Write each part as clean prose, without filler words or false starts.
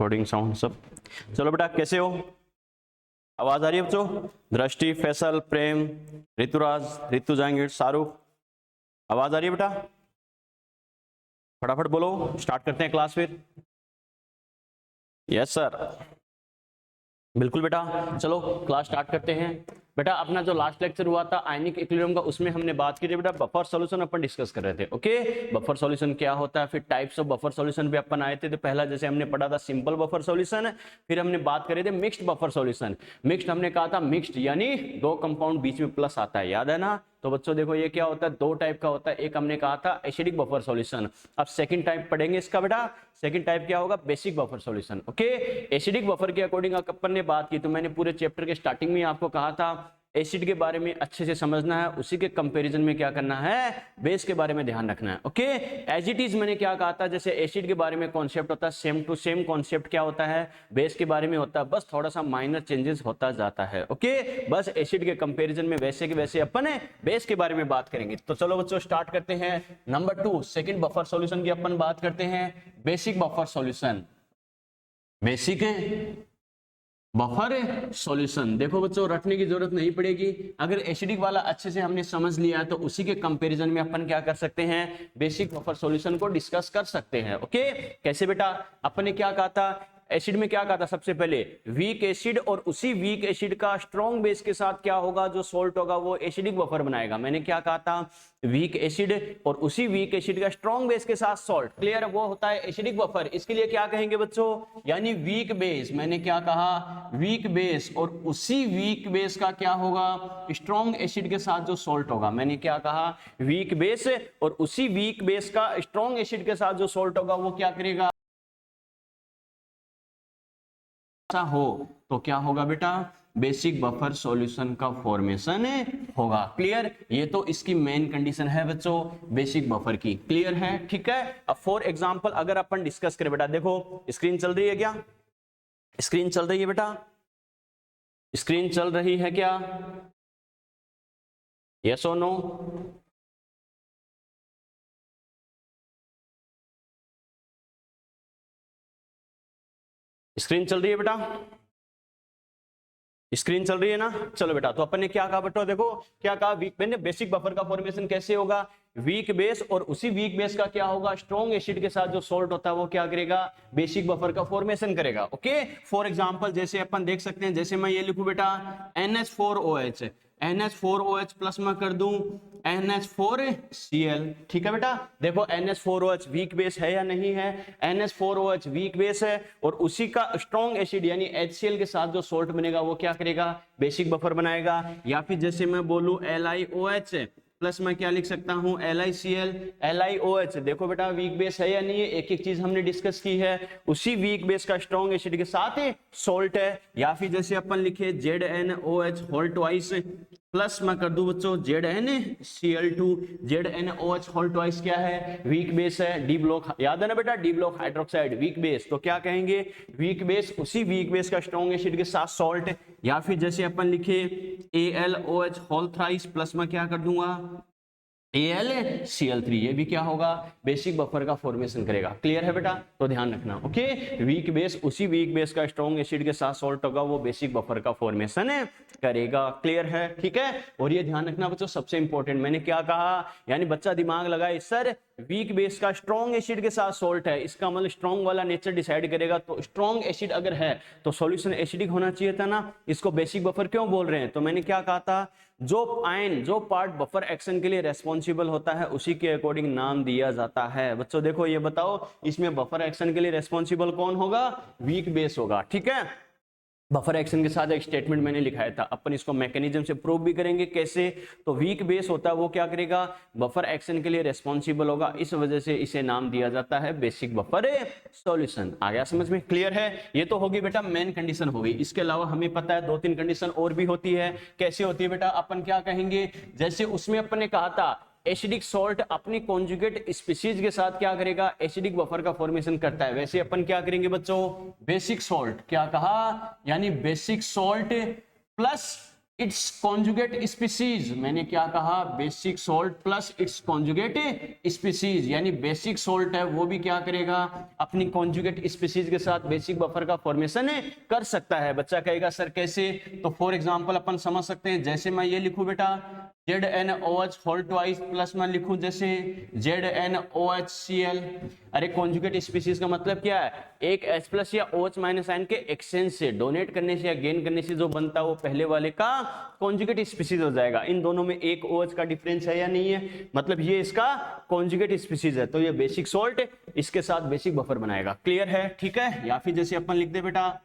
Recording sound सब। चलो बेटा कैसे हो, आवाज आ रही है बच्चों? दृष्टि, फैसल, प्रेम, ऋतुराज, ऋतु जांगीर, शाहरुख, आवाज आ रही है बेटा? फटाफट बोलो, स्टार्ट करते हैं क्लास फिर। यस सर, बिल्कुल बेटा, चलो क्लास स्टार्ट करते हैं। बेटा अपना जो लास्ट लेक्चर हुआ था आयनिक इक्विलिब्रियम का, उसमें हमने बात की थी बेटा बफर सॉल्यूशन अपन डिस्कस कर रहे थे। ओके, बफर सॉल्यूशन क्या होता है, फिर टाइप्स ऑफ बफर सॉल्यूशन भी अपन आए थे। तो पहला जैसे हमने पढ़ा था सिंपल बफर सॉल्यूशन, फिर हमने बात करी थी मिक्स्ड बफर सॉल्यूशन। मिक्स्ड हमने कहा था मिक्स्ड यानी दो कंपाउंड बीच में प्लस आता है, याद है ना? तो बच्चों देखो ये क्या होता है, दो टाइप का होता है। एक हमने कहा था एसिडिक बफर सॉल्यूशन, अब सेकंड टाइप पढ़ेंगे इसका बेटा। सेकंड टाइप क्या होगा, basic buffer solution. Okay, acidic buffer के अकॉर्डिंग अपन ने बात की, तो मैंने पूरे चैप्टर के स्टार्टिंग में आपको कहा था एसिड के बारे में अच्छे से समझना है, उसी के कंपैरिजन में क्या करना है, बेस के बारे में ध्यान रखना है। ओके, एज इट इज मैंने क्या कहा था, जैसे एसिड के बारे में कॉन्सेप्ट होता है सेम टू सेम कॉन्सेप्ट क्या होता है, बेस के बारे में होता है, बस थोड़ा सा माइनर चेंजेस होता जाता है। ओके, बस एसिड के कंपैरिजन में वैसे के वैसे अपन बेस के बारे में बात करेंगे। तो चलो बच्चों स्टार्ट करते हैं। नंबर 2 सेकंड बफर सॉल्यूशन की अपन बात करते हैं, basic buffer solution. Basic buffer solution, देखो बच्चों रटने की जरूरत नहीं पड़ेगी, अगर एसिडिक वाला अच्छे से हमने समझ लिया है तो उसी के कंपैरिजन में अपन क्या कर सकते हैं, बेसिक बफर सॉल्यूशन को डिस्कस कर सकते हैं। ओके, कैसे बेटा, अपन ने क्या कहा था एसिड में, क्या कहा था सबसे पहले, वीक एसिड और उसी वीक एसिड का स्ट्रॉन्ग बेस के साथ क्या होगा, जो सोल्ट होगा वो एसिडिक बफर बनाएगा। मैंने क्या कहा था, वीक एसिड और उसी वीक एसिड का स्ट्रॉन्ग बेस के साथ सॉल्ट, क्लियर, वो होता है एसिडिक बफर। इसके लिए क्या कहेंगे बच्चों, यानी वीक बेस, मैंने क्या कहा, वीक बेस और उसी वीक बेस का क्या होगा, स्ट्रॉन्ग एसिड के साथ जो सॉल्ट होगा। मैंने क्या कहा, वीक बेस और उसी वीक बेस का स्ट्रॉन्ग एसिड के साथ जो सॉल्ट होगा वो क्या करेगा, हो तो क्या होगा बेटा, बेसिक बफर सॉल्यूशन का फॉर्मेशन होगा। क्लियर, ये तो इसकी मेन कंडीशन है बच्चों बेसिक बफर की। क्लियर है, ठीक है। अब फॉर एग्जांपल अगर अपन डिस्कस करें बेटा, देखो स्क्रीन चल रही है क्या, स्क्रीन चल रही है बेटा, स्क्रीन चल रही है क्या, यस और नो? स्क्रीन चल रही है बेटा, स्क्रीन चल रही है ना? चलो बेटा, तो अपन ने क्या कहा बेटा, देखो क्या कहा, मैंने बेसिक बफर का फॉर्मेशन कैसे होगा, वीक बेस और उसी वीक बेस का क्या होगा, स्ट्रॉन्ग एसिड के साथ जो सॉल्ट होता है वो क्या करेगा, बेसिक बफर का फॉर्मेशन करेगा। ओके, फॉर एग्जांपल जैसे अपन देख सकते हैं, जैसे मैं ये लिखूं बेटा NH4OH, NH4OH प्लस मैं कर दूं NH4Cl, ठीक है बेटा। देखो NH4OH वीक बेस है या नहीं है, NH4OH वीक बेस है और उसी का स्ट्रॉन्ग एसिड यानी HCl के साथ जो सॉल्ट बनेगा वो क्या करेगा, बेसिक बफर बनाएगा। या फिर जैसे मैं बोलूं LiOH प्लस मैं क्या लिख सकता हूं LiCl, LiOH, देखो बेटा वीक बेस है या नहीं है, एक एक चीज हमने डिस्कस की है, उसी वीक बेस का स्ट्रॉन्ग एसिड के साथ सॉल्ट है। या फिर जैसे अपन लिखे ZnOH होल ट्वाइस प्लस मैं कर दूं बच्चों ZnCl2, ZnOH होल ट्वाइस क्या है, वीक बेस है, डी ब्लॉक, याद है ना बेटा, D block hydroxide weak base, तो क्या कहेंगे, वीक बेस उसी वीक बेस का स्ट्रॉन्ग एसिड के साथ सॉल्ट। या फिर जैसे अपन लिखे AlOH होल थ्राइस प्लस मैं क्या कर दूंगा AlCl3, ये भी क्या होगा, बेसिक बफर का फॉर्मेशन करेगा। क्लियर है बेटा, तो ध्यान रखना। ओके, वीक बेस उसी वीक बेस का स्ट्रॉन्ग एसिड के साथ सॉल्ट होगा, वो बेसिक बफर का फॉर्मेशन करेगा। क्लियर है, ठीक है। और ये ध्यान रखना बच्चों सबसे इंपॉर्टेंट, मैंने क्या कहा, यानी बच्चा दिमाग लगाए, सर वीक बेस का स्ट्रॉन्ग एसिड के साथ सॉल्ट है, इसका मतलब स्ट्रॉन्ग वाला नेचर डिसाइड करेगा, तो स्ट्रॉन्ग एसिड अगर है तो सॉल्यूशन एसिडिक होना चाहिए था ना, इसको बेसिक बफर क्यों बोल रहे हैं, तो मैंने क्या कहा था, जो आयन जो पार्ट बफर एक्शन के लिए रेस्पॉन्सिबल होता है उसी के अकॉर्डिंग नाम दिया जाता है। बच्चों देखो ये बताओ, इसमें बफर एक्शन के लिए रेस्पॉन्सिबल कौन होगा, वीक बेस होगा, ठीक है। बफर एक्शन के साथ एक स्टेटमेंट मैंने लिखाया था, अपन इसको मैकेनिज्म से प्रूव भी करेंगे कैसे, तो वीक बेस होता है वो क्या करेगा, बफर एक्शन के लिए रेस्पॉन्सिबल होगा, इस वजह से इसे नाम दिया जाता है बेसिक बफर सॉल्यूशन। आ गया समझ में? क्लियर है, ये तो होगी बेटा मेन कंडीशन होगी। इसके अलावा हमें पता है 2-3 कंडीशन और भी होती है। कैसे होती है बेटा, अपन क्या कहेंगे, जैसे उसमें अपन ने कहा था एसिडिक सॉल्ट अपनी कॉन्जुगेट स्पीशीज के साथ क्या करेगा, एसिडिक बफर का फॉर्मेशन करता है, वैसे अपन क्या करेंगे बच्चों, बेसिक सॉल्ट, क्या कहा, यानी basic salt plus it's conjugate species, मैंने क्या कहा, basic salt plus it's conjugate species, यानी बेसिक सोल्ट है वो भी क्या करेगा, अपनी कॉन्जुगेट स्पीसीज के साथ बेसिक बफर का फॉर्मेशन कर सकता है। बच्चा कहेगा सर कैसे, तो फॉर एग्जांपल अपन समझ सकते हैं, जैसे मैं ये लिखूं बेटा ZnOH होल ट्वाइस प्लस मैं लिखूं जैसे ZnOHCl, अरे कॉन्जुगेट स्पीसीज का मतलब क्या है, एक H प्लस या OH माइनस आयन के एक्सचेंज से, डोनेट करने से या गेन करने से जो बनता है वो पहले वाले का कॉन्जुगेट स्पीसीज हो जाएगा। इन दोनों में एक OH का डिफरेंस है या नहीं है, मतलब ये इसका कॉन्जुगेट स्पीसीज है, तो ये बेसिक सोल्ट इसके साथ बेसिक बफर बनाएगा। क्लियर है, ठीक है। या फिर जैसे अपन लिख दे बेटा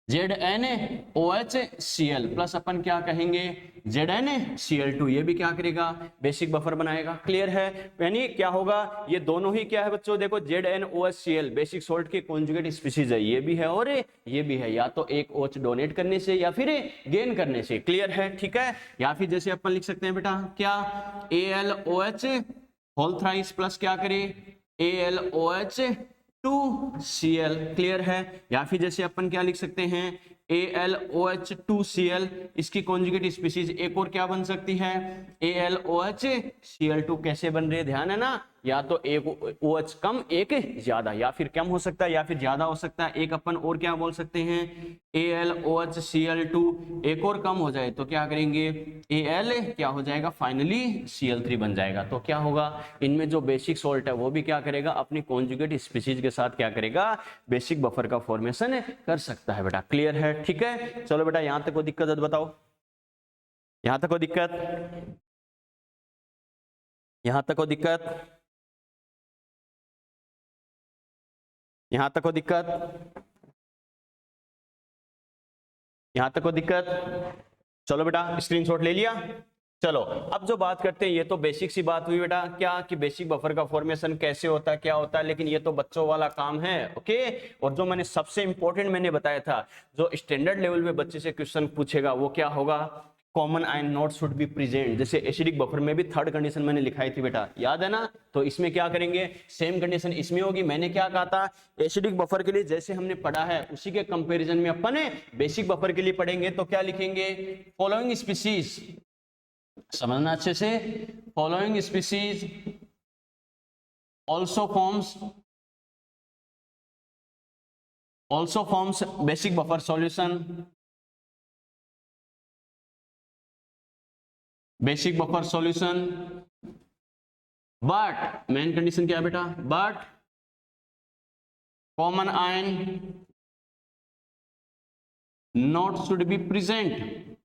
ZnOHCl प्लस अपन क्या कहेंगे ZnCl2, ये भी क्या करेगा, बेसिक बफर बनाएगा। क्लियर है, यानी क्या होगा, ये दोनों ही क्या है बच्चों, देखो ZnOHCl बेसिक सोल्ट के कॉन्जुगेट स्पीसीज है, ये भी है और ये भी है, या तो एक OH डोनेट करने से या फिर गेन करने से। क्लियर है, ठीक है। या फिर जैसे अपन लिख सकते हैं बेटा क्या, AlOH होल थ्राइस प्लस क्या करे, AlOH2Cl। क्लियर है। या फिर जैसे अपन क्या लिख सकते हैं, AlOH2Cl, इसकी कॉन्जुगेट स्पीसीज एक और क्या बन सकती है, AlOHCl2। कैसे बन रही है, ध्यान है ना, या तो एक OH कम एक ज्यादा, या फिर कम हो सकता है या फिर ज्यादा हो सकता है। एक अपन और क्या बोल सकते हैं, AlOHCl2, एक और कम हो जाए तो क्या करेंगे, Al क्या हो जाएगा, फाइनली Cl3 बन जाएगा। तो क्या होगा, इनमें जो बेसिक सोल्ट है वो भी क्या करेगा, अपनी कॉन्जुगेट स्पीसीज के साथ क्या करेगा, बेसिक बफर का फॉर्मेशन कर सकता है बेटा। क्लियर है, ठीक है। चलो बेटा यहां तक कोई दिक्कत है तो बताओ, यहां तक कोई दिक्कत, यहां तक कोई दिक्कत, यहां तक कोई दिक्कत, यहां तक कोई दिक्कत। चलो बेटा स्क्रीनशॉट ले लिया। चलो अब जो बात करते हैं, ये तो बेसिक सी बात हुई बेटा, क्या कि बेसिक बफर का फॉर्मेशन कैसे होता है, क्या होता है, लेकिन ये तो बच्चों वाला काम है। ओके, और जो मैंने सबसे इंपॉर्टेंट मैंने बताया था, जो स्टैंडर्ड लेवल पे बच्चे से क्वेश्चन पूछेगा वो क्या होगा, common ion not should be present. जैसे एसिडिक बफर में भी थर्ड कंडीशन मैंने लिखाई थी बेटा, याद है ना, तो इसमें क्या करेंगे, सेम कंडीशन इसमें होगी। मैंने क्या कहा था, एसिडिक बफर के लिए जैसे हमने पढ़ा है उसी के कंपैरिजन में अपन बेसिक बफर के लिए पढ़ेंगे, तो क्या लिखेंगे, फॉलोइंग स्पीसीज, समझना अच्छे से, following species also forms basic buffer solution, basic buffer solution, but main condition क्या है बेटा, but common ion not should be present,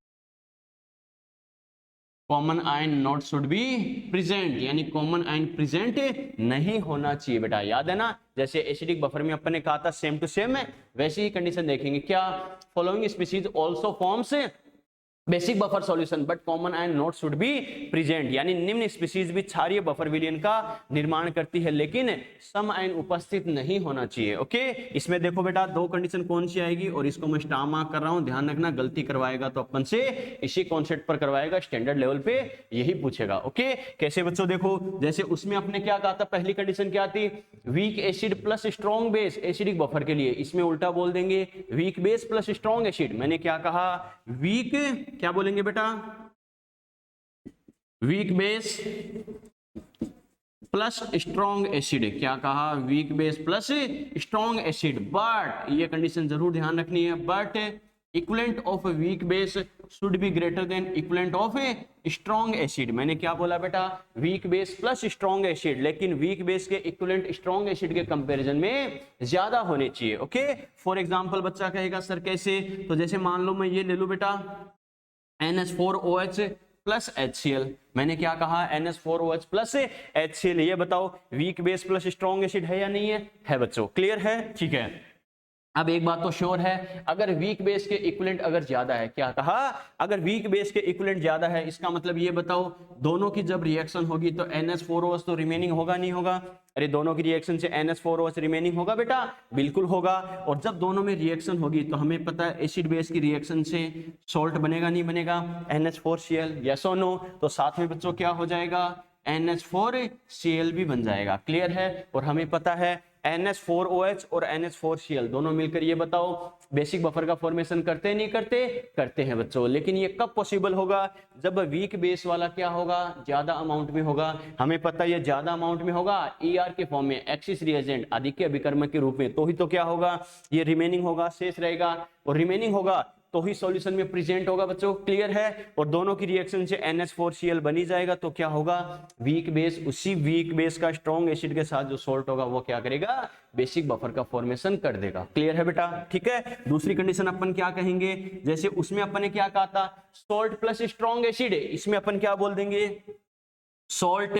common ion not should be present, यानी कॉमन आयन प्रेजेंट नहीं होना चाहिए बेटा। याद है ना, जैसे एसिडिक बफर में अपन ने कहा था सेम टू सेम है, वैसी ही कंडीशन देखेंगे, क्या, following species also forms basic buffer solution but common ion not should be present, यानी निम्न स्पीसीज भी क्षारीय बफर विलयन का निर्माण करती है लेकिन सम आयन उपस्थित नहीं होना चाहिए। ओके, इसमें देखो बेटा दो कंडीशन कौन सी आएगी, और इसको मैं स्टार मार्क कर रहा हूं, ध्यान रखना, गलती करवाएगा तो अपन से इसी कॉन्सेप्ट पर करवाएगा, स्टैंडर्ड लेवल पे यही पूछेगा। ओके, कैसे बच्चों, देखो जैसे उसमें अपने क्या कहा था, पहली कंडीशन क्या थी, weak acid plus strong base acidic buffer के लिए, इसमें उल्टा बोल देंगे weak base plus strong acid. मैंने क्या कहा, वीक, क्या बोलेंगे बेटा, weak base plus strong acid, क्या कहा, weak base plus strong acid, but ये कंडीशन जरूर ध्यान रखनी है, but equivalent of weak base should be greater than equivalent of strong acid. मैंने क्या बोला बेटा, weak base plus strong acid, लेकिन वीक बेस के इक्विवेलेंट स्ट्रॉन्ग एसिड के कंपैरिजन में ज्यादा होने चाहिए। ओके, फॉर एग्जांपल बच्चा कहेगा सर कैसे, तो जैसे मान लो मैं ये ले लूं बेटा NH4OH प्लस HCl, मैंने क्या कहा, NH4OH प्लस HCl, ये बताओ weak base plus strong acid है या नहीं है बच्चों, क्लियर है, ठीक है। अब एक बात तो श्योर है, अगर वीक बेस के इक्विवेलेंट अगर ज्यादा है, क्या कहा, अगर वीक बेस के इक्विवेलेंट ज्यादा है, इसका मतलब ये बताओ दोनों की जब रिएक्शन होगी तो NH4OH तो रिमेनिंग होगा नहीं होगा, अरे दोनों की रिएक्शन से NH4OH रिमेनिंग होगा बेटा, बिल्कुल होगा। और जब दोनों में रिएक्शन होगी तो हमें पता है एसिड बेस की रिएक्शन से सॉल्ट बनेगा नहीं बनेगा, NH4Cl, यस और नो, तो साथ में बच्चों क्या हो जाएगा, NH4Cl भी बन जाएगा, क्लियर है। और हमें पता है NH4OH और NH4Cl दोनों मिलकर ये बताओ बेसिक बफर का फॉर्मेशन करते नहीं करते? करते हैं बच्चों। लेकिन ये कब पॉसिबल होगा? जब वीक बेस वाला क्या होगा? ज्यादा अमाउंट में होगा। हमें पता है ये ज्यादा अमाउंट में होगा ER के फॉर्म में, एक्सिस रिएजेंट आदिक्य अभिकर्मक के रूप में, तो ही तो क्या होगा? ये रिमेनिंग होगा, शेष रहेगा, और रिमेनिंग होगा तो ही सॉल्यूशन में प्रेजेंट होगा बच्चों। क्लियर है? और दोनों की रिएक्शन से NH4Cl बनी जाएगा, तो क्या होगा? वीक बेस, उसी वीक बेस का स्ट्रॉन्ग एसिड के साथ जो सॉल्ट होगा वो क्या करेगा? बेसिक बफर का फॉर्मेशन कर देगा। क्लियर है बेटा? ठीक है। दूसरी कंडीशन अपन क्या कहेंगे? जैसे उसमें अपन ने क्या कहा था? सॉल्ट प्लस स्ट्रॉन्ग एसिड, इसमें अपन क्या बोल देंगे? Salt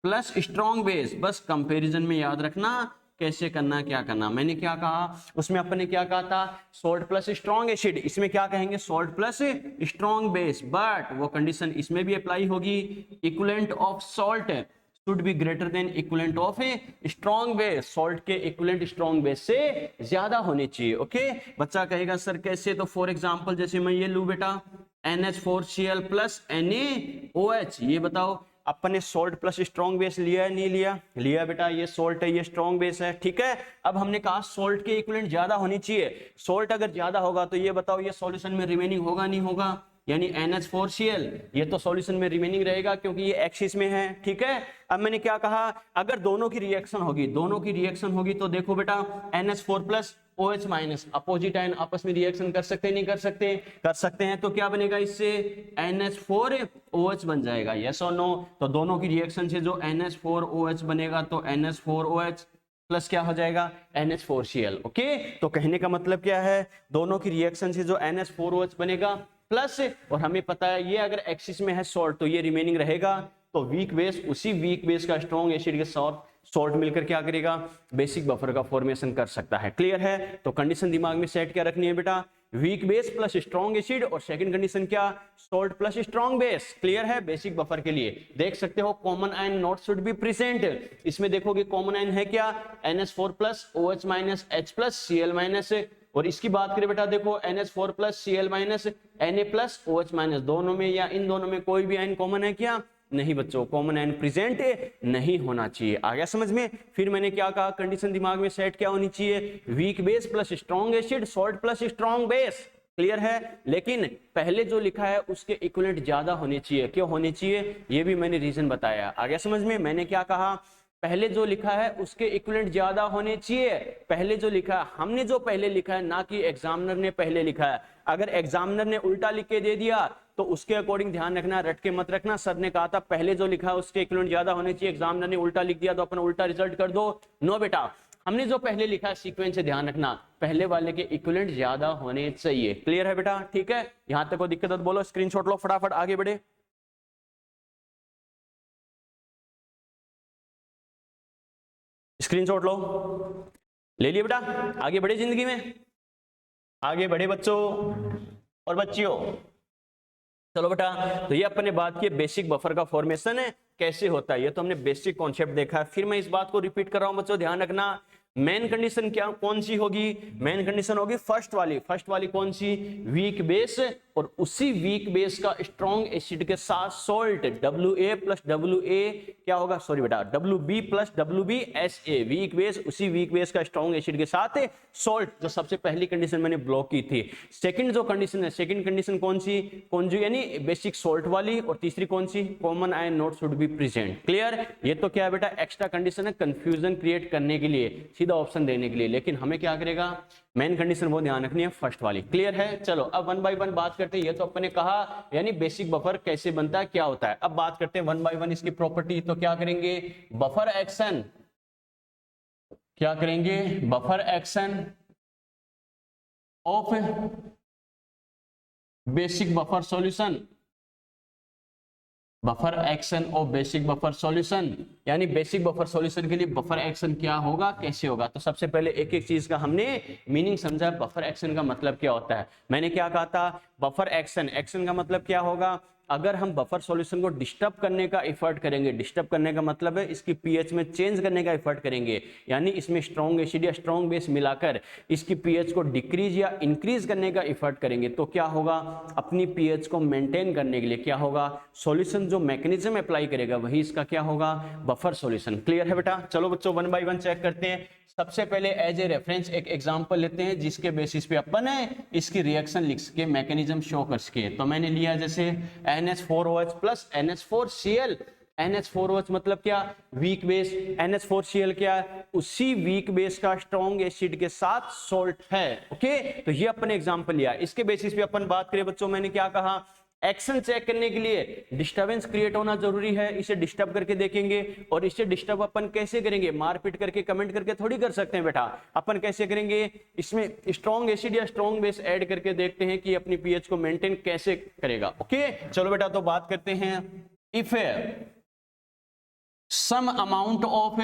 plus strong base. बस कंपैरिजन में याद रखना कैसे करना, क्या करना। मैंने क्या कहा? उसमें अपन ने क्या कहा था? सॉल्ट प्लस स्ट्रॉन्ग एसिड, इसमें क्या कहेंगे? Salt plus strong base. But वो कंडीशन इसमें भी अप्लाई होगी, equivalent of salt should be greater than equivalent of strong base. Salt के इक्विवेलेंट स्ट्रॉन्ग बेस से ज्यादा होने चाहिए। ओके, बच्चा कहेगा सर कैसे? तो फॉर एग्जांपल जैसे मैं ये लूं बेटा NH4Cl प्लस NaOH, ये बताओ अपन ने सॉल्ट प्लस स्ट्रॉन्ग बेस लिया है नहीं लिया? लिया बेटा। ये सॉल्ट है, ये स्ट्रॉन्ग बेस है, ठीक है। अब हमने कहा सॉल्ट के इक्विवेलेंट ज्यादा होनी चाहिए। सॉल्ट अगर ज्यादा होगा तो ये बताओ ये सॉल्यूशन में रिमेनिंग होगा नहीं होगा? यानी NH4Cl ये तो सॉल्यूशन में रिमेनिंग रहेगा क्योंकि ये एक्सिस में है, ठीक है। अब मैंने क्या कहा? अगर दोनों की रिएक्शन होगी, दोनों की रिएक्शन होगी तो देखो बेटा NH4 plus OH minus, opposite ion आपस में रिएक्शन कर सकते नहीं कर सकते? कर सकते हैं। तो क्या बनेगा इससे? NH4OH बन जाएगा। यस और नो? तो दोनों की रिएक्शन से जो NH4OH बनेगा तो NH4OH प्लस क्या हो जाएगा? NH4Cl। ओके, तो कहने का मतलब क्या है? दोनों की रिएक्शन से जो NH4OH बनेगा प्लस, और हमें पता है ये अगर एक्सिस में है सॉल्ट तो ये रिमेनिंग रहेगा, तो वीक बेस, उसी वीक बेस का स्ट्रॉन्ग एसिड के साथ सॉल्ट मिलकर क्या करेगा? बेसिक बफर का फॉर्मेशन कर सकता है। क्लियर है? तो कंडीशन दिमाग में सेट क्या रखनी है बेटा? Weak base plus strong acid, और सेकंड कंडीशन क्या? Salt plus strong base. Clear है? बेसिक बफर के लिए देख सकते हो common ion not should be present. इसमें देखोगे कॉमन आयन है क्या? NH4 plus OH minus H plus Cl minus, और इसकी बात करें बेटा देखो NH4 plus Cl minus Na plus OH minus, दोनों में या इन दोनों में कोई भी आयन कॉमन है क्या? नहीं बच्चों, कॉमन आयन प्रेजेंट नहीं होना चाहिए। आ गया समझ में? फिर मैंने क्या कहा? कंडीशन दिमाग में सेट क्या होनी चाहिए? Weak base plus strong acid, salt plus strong base. Clear है? लेकिन पहले जो लिखा है उसके इक्विवेलेंट ज्यादा होने चाहिए। क्यों होने चाहिए? ये भी मैंने रीजन बताया। आ गया समझ में? मैंने क्या कहा? पहले जो लिखा है उसके इक्विवेलेंट ज्यादा होने चाहिए। पहले जो लिखा है, हमने जो पहले लिखा है, ना कि एग्जामिनर ने पहले लिखा है। अगर एग्जामिनर ने उल्टा लिख के दे दिया तो उसके अकॉर्डिंग ध्यान रखना, रट के मत रखना। सर ने कहा था पहले जो लिखा है उसके इक्विवेलेंट ज्यादा होने चाहिए, एग्जामिनर ने उल्टा लिख दिया तो अपन उल्टा रिजल्ट कर दो। नो बेटा, हमने जो पहले लिखा है सीक्वेंस से ध्यान रखना, पहले वाले के इक्विवेलेंट ज्यादा होने चाहिए। क्लियर है बेटा? ठीक है, यहां तक कोई दिक्कत है तो बोलो, स्क्रीनशॉट लो, फटाफट आगे बढ़े। स्क्रीनशॉट लो, ले लिए बेटा, आगे बढ़े जिंदगी में, आगे बढ़े बच्चों और बच्चियों। चलो बेटा, तो ये अपन ने बात की बेसिक बफर का फॉर्मेशन है कैसे होता है, ये तो हमने बेसिक कॉन्सेप्ट देखा है। फिर मैं इस बात को रिपीट कर रहा हूं बच्चों, ध्यान रखना। मेन कंडीशन क्या कौन सी होगी? मेन कंडीशन होगी फर्स्ट वाली। फर्स्ट वाली कौन सी? वीक बेस, और उसी वीक बेस का स्ट्रॉन्ग एसिड के साथ सॉल्ट WA प्लस WA क्या होगा? सॉरी बेटा, WB plus WBSA। Weak base, उसी वीक बेस का स्ट्रॉन्ग एसिड के साथ सॉल्ट, जो सबसे पहली कंडीशन मैंने ब्लॉक की थी। सेकंड जो कंडीशन है, सेकंड कंडीशन कौन सी? कॉन्जुगेट यानी बेसिक सॉल्ट वाली, और तीसरी कौन सी? Common ion not should be present. Clear? ये तो क्या है बेटा? एक्स्ट्रा कंडीशन है कंफ्यूजन क्रिएट करने के लिए, सीधा ऑप्शन देने के लिए। लेकिन हमें क्या करेगा? मेन कंडीशन वो ध्यान रखनी है, फर्स्ट वाली। क्लियर है? चलो अब वन बाय वन बात करते हैं। ये तो अपन ने कहा यानी बेसिक बफर कैसे बनता है, क्या होता है। अब बात करते हैं वन बाय वन इसकी प्रॉपर्टी। तो क्या करेंगे? बफर एक्शन, क्या करेंगे? Buffer action of basic buffer solution. Buffer action of basic buffer solution, यानी बेसिक बफर सॉल्यूशन के लिए बफर एक्शन क्या होगा, कैसे होगा। तो सबसे पहले एक एक चीज का हमने मीनिंग समझा। बफर एक्शन का मतलब क्या होता है? मैंने क्या कहा था? बफर एक्शन, एक्शन का मतलब क्या होगा? अगर हम बफर सॉल्यूशन को डिस्टर्ब करने का एफर्ट करेंगे, डिस्टर्ब करने का मतलब है इसकी पीएच में चेंज करने का एफर्ट करेंगे, यानी इसमें स्ट्रॉन्ग एसिड या स्ट्रॉन्ग बेस मिलाकर इसकी पीएच को डिक्रीज या इंक्रीज करने का एफर्ट करेंगे, तो क्या होगा, अपनी पीएच को मेंटेन करने के लिए क्या होगा, सॉल्यूशन जो मैकेनिज्म अप्लाई करेगा वही इसका क्या होगा, बफर सॉल्यूशन। क्लियर है बेटा? चलो बच्चों वन बाय वन चेक करते हैं। सबसे पहले एज ए रेफरेंस एक एग्जांपल लेते हैं जिसके बेसिस पे अपन है इसकी रिएक्शन लिख सके, मैकेनिज्म शो कर सके। तो मैंने लिया जैसे NH4OH प्लस NH4Cl। NH4OH मतलब क्या, वीक बेस। NH4Cl क्या है, उसी वीक बेस का स्ट्रॉन्ग एसिड के साथ सॉल्ट है। ओके, तो ये अपन एग्जांपल लिया। इसके बेसिस पे अपन बात करें बच्चों, मैंने क्या कहा, एक्शन चेक करने के लिए डिस्टरबेंस क्रिएट होना जरूरी है, इसे डिस्टर्ब करके देखेंगे। और इसे डिस्टर्ब अपन कैसे करेंगे, मारपीट करके कमेंट करके थोड़ी कर सकते हैं बेटा, अपन कैसे करेंगे, इसमें स्ट्रॉन्ग एसिड या स्ट्रॉन्ग बेस ऐड करके देखते हैं कि अपनी पीएच को मेंटेन कैसे करेगा। ओके चलो बेटा, तो बात करते हैं। If some amount of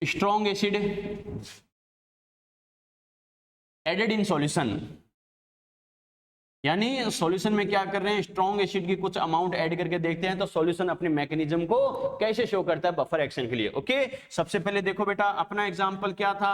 strong acid added in solution, यानी सॉल्यूशन में क्या कर रहे हैं, स्ट्रॉन्ग एसिड की कुछ अमाउंट ऐड करके देखते हैं तो सॉल्यूशन अपने मैकेनिज्म को कैसे शो करता है बफर एक्शन के लिए। ओके, सबसे पहले देखो बेटा, अपना एग्जांपल क्या था,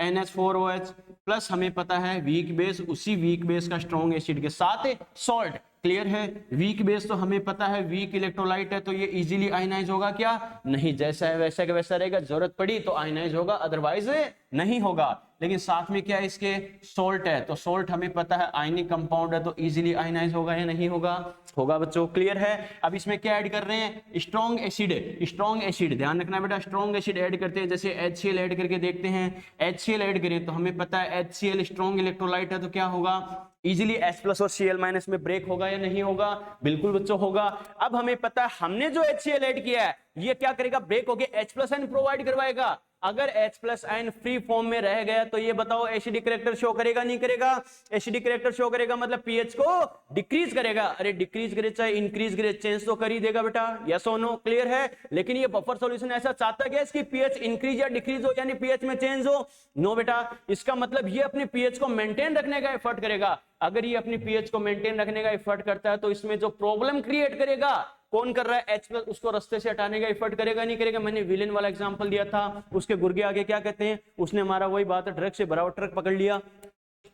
NH4OH प्लस हमें पता है वीक बेस, उसी वीक बेस का स्ट्रॉन्ग एसिड के साथ सॉल्ट। क्लियर है? वीक बेस तो हमें पता है वीक इलेक्ट्रोलाइट है, तो ये इजीली आयनाइज होगा क्या, नहीं, जैसा है वैसा का वैसा रहेगा, जरूरत पड़ी तो आयनाइज होगा, अदरवाइज नहीं होगा। लेकिन साथ में क्या है, इसके सॉल्ट है, तो सॉल्ट हमें पता है आयनिक कंपाउंड है, तो इजीली आयनाइज होगा या नहीं होगा, होगा बच्चों। क्लियर है? अब इसमें क्या ऐड कर रहे हैं, स्ट्रॉन्ग एसिड। स्ट्रॉन्ग एसिड ध्यान रखना बेटा, स्ट्रॉन्ग एसिड ऐड करते हैं, जैसे HCl ऐड करके देखते हैं। HCl ऐड करें तो हमें पता है HCl स्ट्रॉन्ग इलेक्ट्रोलाइट है, तो क्या होगा, इजीली H+ और Cl- में ब्रेक होगा या नहीं होगा, बिल्कुल बच्चों होगा। अब हमें पता है हमने जो HCl ऐड किया है ये क्या करेगा, ब्रेक होके H+ प्रोवाइड करवाएगा। अगर H+ फ्री फॉर्म में रह गया तो ये बताओ एसिडिक कैरेक्टर शो करेगा नहीं करेगा, एसिडिक कैरेक्टर शो करेगा, मतलब पीएच को डिक्रीज करेगा। अरे डिक्रीज करे चाहे इंक्रीज करे, चेंज तो कर ही देगा बेटा, यस और नो। क्लियर है? लेकिन ये बफर सॉल्यूशन ऐसा चाहता है इसकी पीएच इंक्रीज या डिक्रीज हो, यानी पीएच में चेंज हो, नो बेटा। इसका मतलब ये अपने पीएच को मेंटेन रखने का एफर्ट करेगा। अगर ये अपनी पीएच को मेंटेन रखने का एफर्ट करता है तो इसमें जो प्रॉब्लम क्रिएट करेगा, कौन कर रहा है, H+, उसको रास्ते से हटाने का एफर्ट करेगा नहीं करेगा। मैंने विलेन वाला एग्जांपल दिया था, उसके गुर्गे आगे क्या कहते हैं, उसने हमारा वही बात है, ट्रक से भरा हुआ ट्रक पकड़ लिया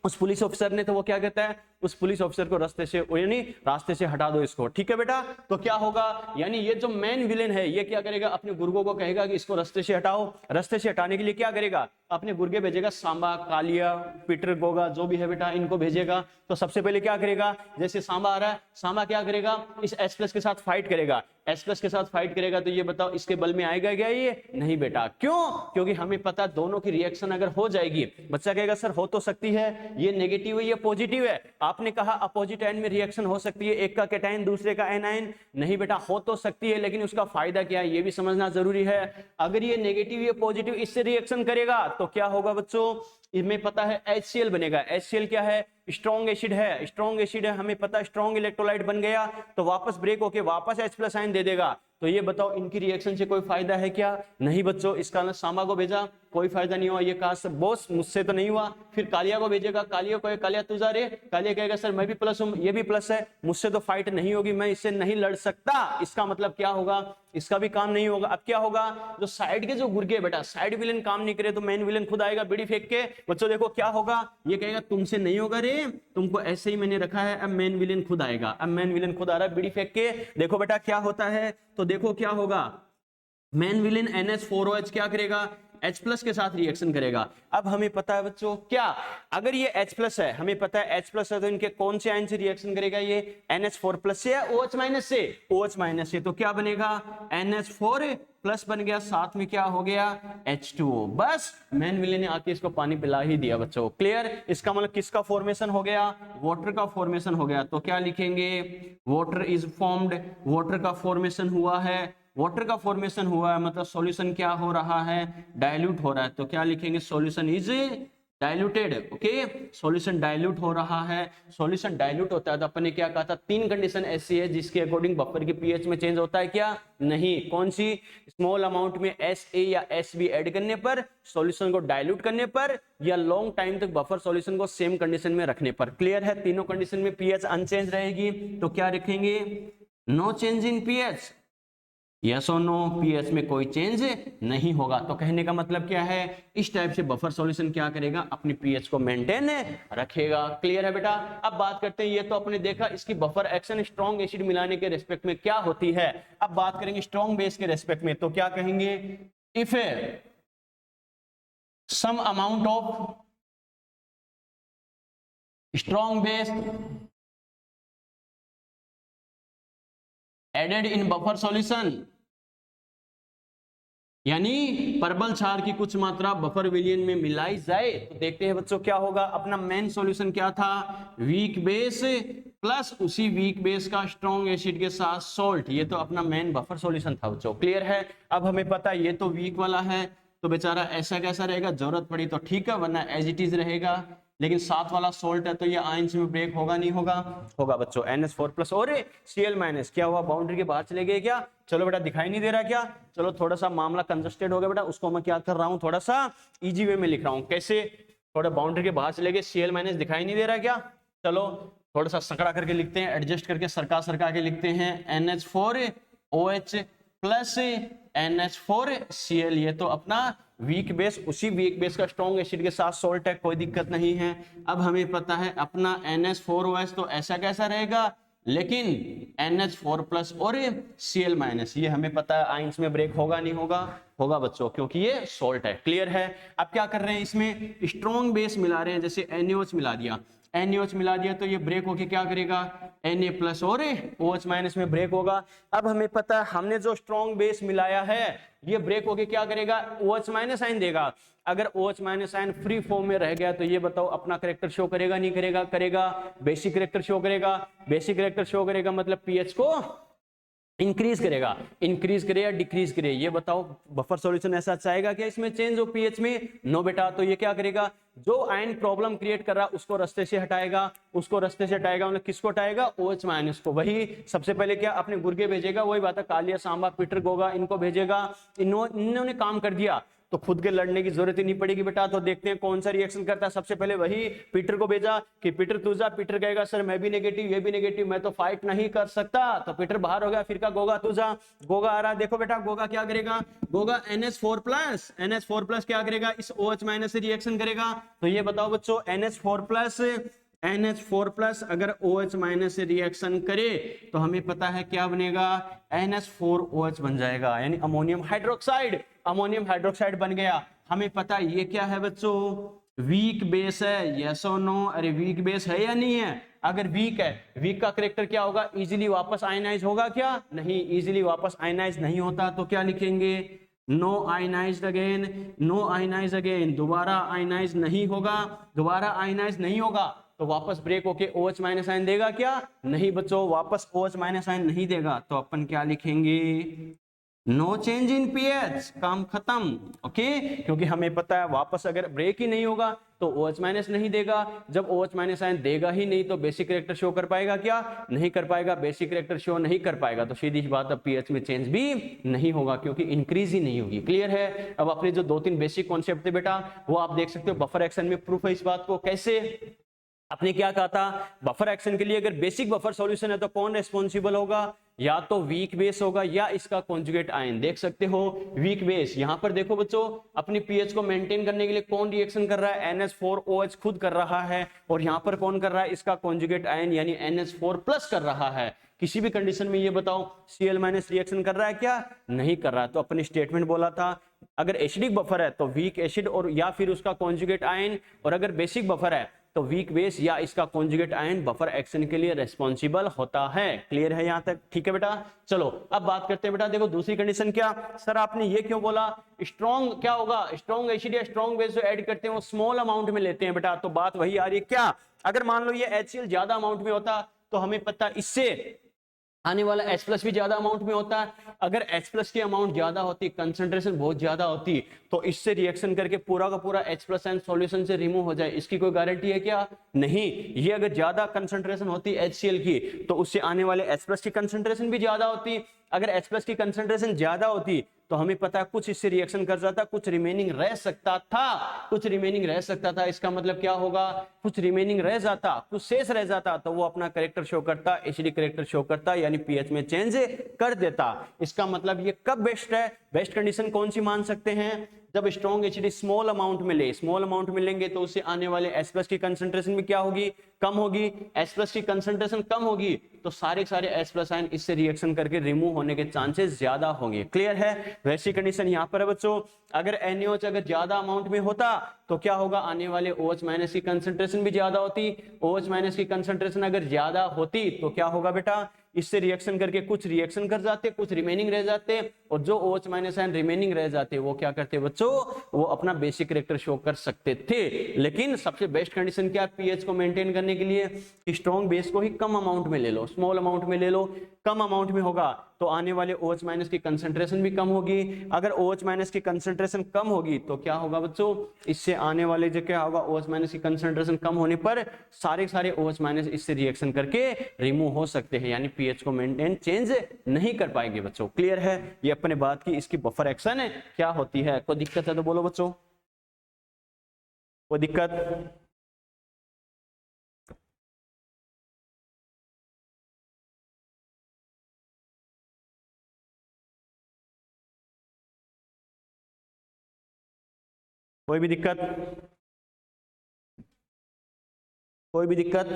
उस पुलिस ऑफिसर ने, तो वो क्या कहता है, उस पुलिस ऑफिसर को रास्ते से, यानी रास्ते से हटा दो इसको। ठीक है बेटा? तो क्या होगा, यानी ये जो मेन विलेन है ये क्या करेगा, अपने गुर्गों को कहेगा कि इसको रास्ते से हटाओ। रास्ते से हटाने के लिए क्या करेगा, अपने गुर्गे भेजेगा, सांबा, कालिया, पीटर, गोगा जो भी है बेटा, इनको भेजेगा। तो सबसे पहले क्या करेगा, जैसे सांबा आ रहा है, सांबा क्या करेगा, इस H+ के साथ फाइट करेगा। H+ के साथ फाइट करेगा तो ये बताओ इसके बल में आएगा क्या, ये नहीं बेटा। क्यों? क्योंकि हमें पता दोनों की रिएक्शन अगर हो जाएगी, बच्चा कहेगा सर हो तो सकती है, ये नेगेटिव है ये पॉजिटिव है, आपने कहा अपोजिट एंड में रिएक्शन हो सकती है, एक का कैटायन दूसरे का एनायन, नहीं बेटा हो तो सकती है, लेकिन उसका फायदा क्या है ये भी समझना जरूरी है। अगर ये नेगेटिव ये पॉजिटिव इससे रिएक्शन करेगा तो क्या होगा बच्चों, इसमें पता है HCl बनेगा। HCl क्या है, स्ट्रॉन्ग एसिड है, स्ट्रॉन्ग एसिड है, हमें पता है स्ट्रॉन्ग इलेक्ट्रोलाइट बन गया तो वापस ब्रेक होके वापस H+ आयन दे देगा। तो ये बताओ इनकी रिएक्शन से कोई फायदा है क्या, नहीं बच्चों। इसका ना सांबा को भेजा, कोई फायदा नहीं हुआ, ये कहा सर बॉस मुझसे तो नहीं हुआ। फिर कालिया को भेजेगा, कालिया को, कालिया तू जा रे, कालिया कहेगा सर मैं भी प्लस हूं, ये भी प्लस है, मुझसे तो फाइट नहीं होगी, मैं इससे नहीं लड़ सकता। इसका मतलब क्या होगा, इसका भी काम नहीं होगा। अब क्या होगा, जो साइड के जो गुर्गे बेटा, साइड विलेन काम नहीं करे तो मेन विलेन खुद आएगा बीड़ी फेंक के। बच्चों देखो क्या होगा, ये कहेगा तुमसे नहीं होगा रे, तुमको ऐसे ही मैंने रखा है। अब मेन विलेन खुद आएगा, अब मेन विलेन खुद आ रहा है बीड़ी फेंक के। देखो बेटा क्या होता है, तो देखो क्या होगा, मेन विलेन NH4OH क्या करेगा, H+ के साथ रिएक्शन करेगा। अब हमें पता है बच्चों क्या, अगर ये H+ है, हमें पता है H+ है तो इनके कौन से आयन से रिएक्शन करेगा, ये NH4+ से या OH- से, OH- से। तो क्या बनेगा, NH4+ बन गया, साथ में क्या हो गया, H2O। बस मेन विलेन ने आके इसको पानी पिला ही दिया बच्चों। क्लियर? इसका मतलब किसका फॉर्मेशन हो गया, वाटर का फॉर्मेशन हो गया। तो क्या लिखेंगे, वाटर इज फॉर्म्ड, वाटर का फॉर्मेशन हुआ है, वाटर का फॉर्मेशन हुआ है मतलब सॉल्यूशन क्या हो रहा है, डाइल्यूट हो रहा है। तो क्या लिखेंगे, solution is diluted, okay, solution dilute हो रहा है। सॉल्यूशन डाइल्यूट होता है तो अपन ने क्या कहा था, तीन कंडीशन ऐसी है जिसके अकॉर्डिंग बफर की पीएच में चेंज होता है क्या, नहीं, कौन सी, स्मॉल अमाउंट में SA या SB ऐड करने पर, सॉल्यूशन को डाइल्यूट करने पर, या लॉन्ग टाइम तक बफर सॉल्यूशन को सेम कंडीशन में रखने पर। क्लियर है, तीनों कंडीशन में पीएच अनचेंज रहेगी तो क्या रखेंगे, no change in pH, yes और नो, पीएच में कोई चेंज नहीं होगा। तो कहने का मतलब क्या है, इस टाइप से बफर सॉल्यूशन क्या करेगा, अपनी पीएच को मेंटेन रखेगा। क्लियर है बेटा। अब बात करते हैं, ये तो अपने देखा इसकी बफर एक्शन स्ट्रॉन्ग एसिड मिलाने के रेस्पेक्ट में क्या होती है। अब बात करेंगे स्ट्रॉन्ग बेस के रेस्पेक्ट में, तो क्या कहेंगे, if some amount of strong base added in buffer solution, यानी परबल क्षार की कुछ मात्रा बफर विलयन में मिलाई जाए, तो देखते हैं बच्चों क्या होगा। अपना मेन सॉल्यूशन क्या था, वीक बेस प्लस उसी वीक बेस का स्ट्रॉन्ग एसिड के साथ सॉल्ट, ये तो अपना मेन बफर सॉल्यूशन था बच्चों। क्लियर है। अब हमें पता है ये तो वीक वाला है, तो बेचारा ऐसा कैसा रहेगा, जरूरत पड़ी तो ठीक है, वरना एज इट इज रहेगा। लेकिन साथ वाला सोल्ट है तो ये आयंस में ब्रेक होगा नहीं होगा, होगा बच्चों। NH4+ और Cl- क्या हुआ, बाउंड्री के बाहर चले गए क्या, चलो बेटा दिखाई नहीं दे रहा क्या, चलो थोड़ा सा मामला कंजस्टेड हो गया बेटा, उसको मैं क्या कर रहा हूँ, थोड़ा सा इजी वे में लिख रहा हूँ। कैसे, थोड़ा बाउंड्री के बाहर चले गए, Cl- दिखाई नहीं दे रहा क्या, चलो थोड़ा सा सकड़ा करके लिखते हैं, एडजस्ट करके सरका सरका के लिखते हैं, NH4OH प्लस NH4Cl, ये तो अपना वीक बेस, उसी वीक बेस का स्ट्रॉन्ग एसिड के साथ सॉल्ट है, कोई दिक्कत नहीं है। अब हमें पता है अपना NH4OH तो ऐसा कैसा रहेगा, लेकिन NH4+ और Cl-, ये हमें पता है आयंस में ब्रेक होगा नहीं होगा, होगा बच्चों, क्योंकि ये सॉल्ट है। क्लियर है। अब क्या कर रहे हैं, इसमें स्ट्रॉन्ग बेस मिला रहे हैं, जैसे NaOH मिला दिया, NaOH मिला दिया तो ये ब्रेक होके क्या करेगा, Na+ और OH- में ब्रेक होगा। अब हमें पता है हमने जो स्ट्रॉन्ग बेस मिलाया है ये ब्रेक होके क्या करेगा, OH- आयन देगा। अगर OH- आयन फ्री फॉर्म में रह गया तो ये बताओ अपना करेक्टर शो करेगा नहीं करेगा, करेगा, बेसिक करेक्टर शो करेगा, बेसिक करेक्टर शो करेगा, मतलब पीएच को इंक्रीज करेगा, इंक्रीज करे या डिक्रीज करे, ये बताओ। बफर सॉल्यूशन ऐसा चाहेगा क्या इसमें चेंज हो पीएच में, नो बेटा। तो ये क्या करेगा, जो आयन प्रॉब्लम क्रिएट कर रहा है उसको रास्ते से हटाएगा, उसको रास्ते से हटाएगा, मतलब किसको हटाएगा, OH- को। वही सबसे पहले क्या अपने गुर्गे भेजेगा, वही बात है, कालिया, सांबा, पीटर, गोगा, इनको भेजेगा। इन्होंने काम कर दिया तो खुद के लड़ने की जरूरत ही नहीं पड़ेगी बेटा। तो देखते हैं कौन सा रिएक्शन करता है। सबसे पहले वही पीटर को भेजा कि पीटर तू जा, पीटर कहेगा सर मैं भी नेगेटिव ये भी नेगेटिव, मैं तो फाइट नहीं कर सकता, तो पीटर बाहर हो गया। फिर का गोगा तू जा, गोगा आ रहा, देखो बेटा गोगा क्या करेगा, गोगा NH4+ क्या करेगा, इस OH- से रिएक्शन करेगा। तो ये बताओ बच्चों, NH4+ अगर OH- से रिएक्शन करे तो हमें पता है क्या बनेगा, NH4OH बन जाएगा, यानी अमोनियम हाइड्रोक्साइड, अमोनियम हाइड्रोक्साइड बन गया। हमें पता है ये क्या है बच्चों, वीक बेस है, यस और नो, अरे वीक बेस है या नहीं है, अगर वीक है, वीक का करेक्टर क्या होगा, इजीली वापस आयनाइज होगा क्या, नहीं, इजीली वापस आयनाइज नहीं होता, तो क्या लिखेंगे, no ionized again, no ionize again, दोबारा आयनाइज नहीं होगा, दोबारा आयनाइज नहीं होगा तो वापस ब्रेक होके OH- आयन देगा क्या, नहीं बच्चों, वापस OH- आयन नहीं देगा। तो अपन क्या लिखेंगे, नो चेंज इन पीएच, काम खत्म। ओके, क्योंकि हमें पता है वापस अगर ब्रेक ही नहीं होगा तो OH- नहीं देगा, जब OH- आयन देगा ही नहीं तो बेसिक करेक्टर शो कर पाएगा क्या, नहीं कर पाएगा, बेसिक करेक्टर शो नहीं कर पाएगा तो सीधी बात अब पीएच में चेंज भी नहीं होगा, क्योंकि इंक्रीज ही नहीं होगी। क्लियर है। अब अपने जो 2-3 बेसिक कॉन्सेप्ट थे बेटा वो आप देख सकते हो, बफर एक्शन में प्रूफ है इस बात को। कैसे, आपने क्या कहा था, बफर एक्शन के लिए अगर बेसिक बफर सॉल्यूशन है तो कौन रेस्पॉन्सिबल होगा, या तो वीक बेस होगा या इसका कॉन्जुगेट आयन। देख सकते हो वीक बेस, यहां पर देखो बच्चों अपनी पीएच को मेंटेन करने के लिए कौन रिएक्शन कर रहा है, NH4OH खुद कर रहा है, और यहां पर कौन कर रहा है, इसका कॉन्जुगेट आयन यानी NH4+ कर रहा है। किसी भी कंडीशन में ये बताओ Cl- रिएक्शन कर रहा है क्या, नहीं कर रहा है। तो अपनी स्टेटमेंट बोला था अगर एसिडिक बफर है तो वीक एसिड और या फिर उसका कॉन्जुगेट आयन, और अगर बेसिक बफर है तो वीक बेस या इसका कॉन्जुगेट आयन बफर एक्शन के लिए रेस्पॉन्सिबल होता है। क्लियर है यहां तक, ठीक है बेटा। चलो अब बात करते हैं बेटा, देखो दूसरी कंडीशन क्या, सर आपने ये क्यों बोला, स्ट्रॉन्ग क्या होगा, स्ट्रॉन्ग एसिड या स्ट्रॉन्ग बेस जो ऐड करते हैं वो स्मॉल अमाउंट में लेते हैं बेटा। तो बात वही आ रही है क्या, अगर मान लो ये HCl ज्यादा अमाउंट में होता तो हमें पता इससे आने वाला H प्लस भी ज्यादा अमाउंट में होता है। अगर H प्लस की अमाउंट ज्यादा होती, कंसंट्रेशन बहुत ज्यादा होती, तो इससे रिएक्शन करके पूरा का पूरा H प्लस एन सॉल्यूशन से रिमूव हो जाए, इसकी कोई गारंटी है क्या? नहीं। ये अगर ज्यादा कंसंट्रेशन होती HCl की, तो उससे आने वाले H प्लस की कंसंट्रेशन भी ज्यादा होती। अगर H प्लस की कंसंट्रेशन ज्यादा होती तो हमें पता है कुछ इससे रिएक्शन कर जाता, कुछ रिमेनिंग रह सकता था, कुछ रिमेनिंग रह सकता था। इसका मतलब क्या होगा? कुछ रिमेनिंग रह जाता, कुछ शेष रह जाता, तो वो अपना करेक्टर शो करता, एसिडिक करेक्टर शो करता, यानी पीएच में चेंज कर देता। इसका मतलब ये कब बेस्ट है? बेस्ट कंडीशन कौन सी मान सकते हैं? जब स्ट्रॉन्ग एसिड स्मॉल अमाउंट में ले, स्मॉल अमाउंट में लेंगे तो उससे आने वाले H प्लस की कंसंट्रेशन भी क्या होगी? कम होगी। H प्लस की कंसंट्रेशन कम होगी तो सारे H प्लस आयन इससे रिएक्शन करके रिमूव होने के चांसेस ज्यादा होंगे। क्लियर है? वैसी कंडीशन यहाँ पर है बच्चों। अगर NaOH अगर ज्यादा अमाउंट में होता तो क्या होगा? आने वाले OH माइनस की कंसंट्रेशन भी ज्यादा होती। OH माइनस की कंसंट्रेशन अगर ज्यादा होती तो क्या होगा बेटा? इससे रिएक्शन करके कुछ रिएक्शन कर जाते, कुछ रिमेनिंग रह जाते, और जो OH माइनस आयन रिमेनिंग रह जाते वो क्या करते बच्चों? वो अपना बेसिक करेक्टर शो कर सकते थे। लेकिन सबसे बेस्ट कंडीशन क्या? पीएच को मेंटेन करने के लिए स्ट्रॉन्ग बेस को ही कम अमाउंट में ले लो, स्मॉल अमाउंट में ले लो। कम अमाउंट में होगा तो आने वाले OH माइनस की कंसंट्रेशन भी कम होगी। अगर OH माइनस की कंसंट्रेशन कम होगी तो क्या होगा बच्चों? इससे आने वाले जो क्या होगा? OH माइनस की कंसंट्रेशन कम होने पर सारे OH माइनस इससे रिएक्शन करके रिमूव हो सकते हैं, यानी पीएच को मेंटेन चेंज नहीं कर पाएंगे बच्चों। क्लियर है? ये अपने बात की इसकी बफर एक्शन है क्या होती है। कोई दिक्कत है तो बोलो बच्चों, कोई दिक्कत? कोई भी दिक्कत? कोई भी दिक्कत?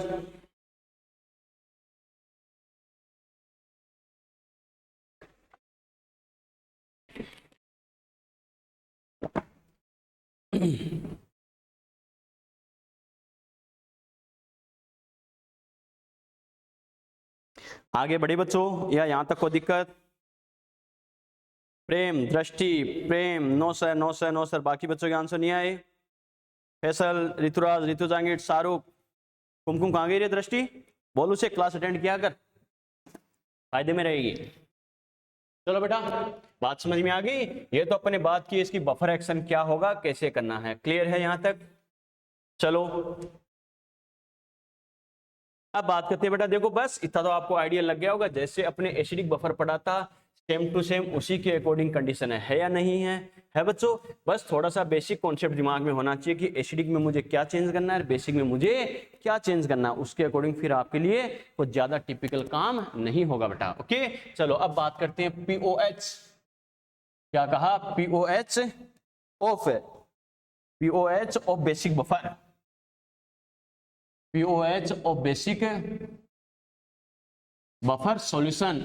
आगे बढ़े बच्चों, या यहां तक कोई दिक्कत? Prem, Drishti, Prem, no sir, no sir, no sir. बाकी बच्चों के आंसर नहीं आए? फैसल, ऋतुराज, ऋतु जांगिड, शाहरुख, कुमकुम कहाँ गई रे? दृष्टि बोल, उसे क्लास अटेंड किया कर, फायदे में रहेगी। चलो बेटा, बात समझ में आ गई? ये तो अपने बात की इसकी बफर एक्शन क्या होगा, कैसे करना है। क्लियर है यहां तक? चलो अब बात करते हैं बेटा। देखो बस इतना तो आपको आइडिया लग गया होगा, जैसे अपने एसिडिक बफर पढ़ा था सेम टू सेम उसी के अकॉर्डिंग कंडीशन है या नहीं है? है बच्चों। बस थोड़ा सा बेसिक कॉन्सेप्ट दिमाग में होना चाहिए कि एसिडिक में मुझे क्या चेंज करना है, बेसिक में मुझे क्या चेंज करना है, उसके अकॉर्डिंग फिर आपके लिए कुछ ज्यादा टिपिकल काम नहीं होगा बेटा। ओके चलो अब बात करते हैं पीओएच। क्या कहा? POH of basic buffer, pOH of basic buffer solution,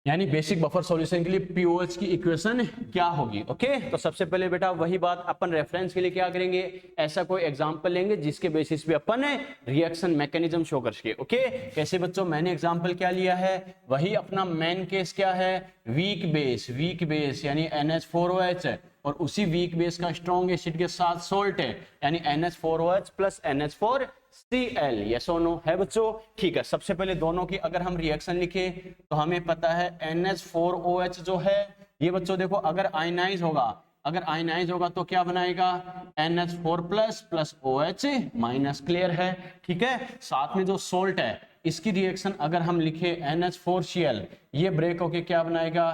यानी बेसिक बफर सॉल्यूशन के लिए पीओएच की इक्वेशन क्या होगी। ओके तो सबसे पहले बेटा वही बात अपन रेफरेंस के लिए क्या करेंगे, ऐसा कोई एग्जांपल लेंगे जिसके बेसिस पे अपन रिएक्शन मैकेनिज्म शो कर सके। ओके कैसे बच्चों? मैंने एग्जांपल क्या लिया है, वही अपना मेन केस क्या है, वीक बेस यानी NH4OH है, और उसी वीक बेस का स्ट्रॉन्ग एसिड के साथ सोल्ट है, यानी NH4OH प्लस NH4Cl। यस और नो? है बच्चों। ठीक है, सबसे पहले दोनों की अगर हम रिएक्शन लिखे तो हमें पता है NH4OH जो है ये बच्चों देखो अगर आयनाइज होगा तो क्या बनाएगा? NH4 plus OH minus. Clear है? ठीक है। साथ में जो सोल्ट है इसकी रिएक्शन अगर हम लिखे NH4Cl, ये ब्रेक होके क्या बनाएगा?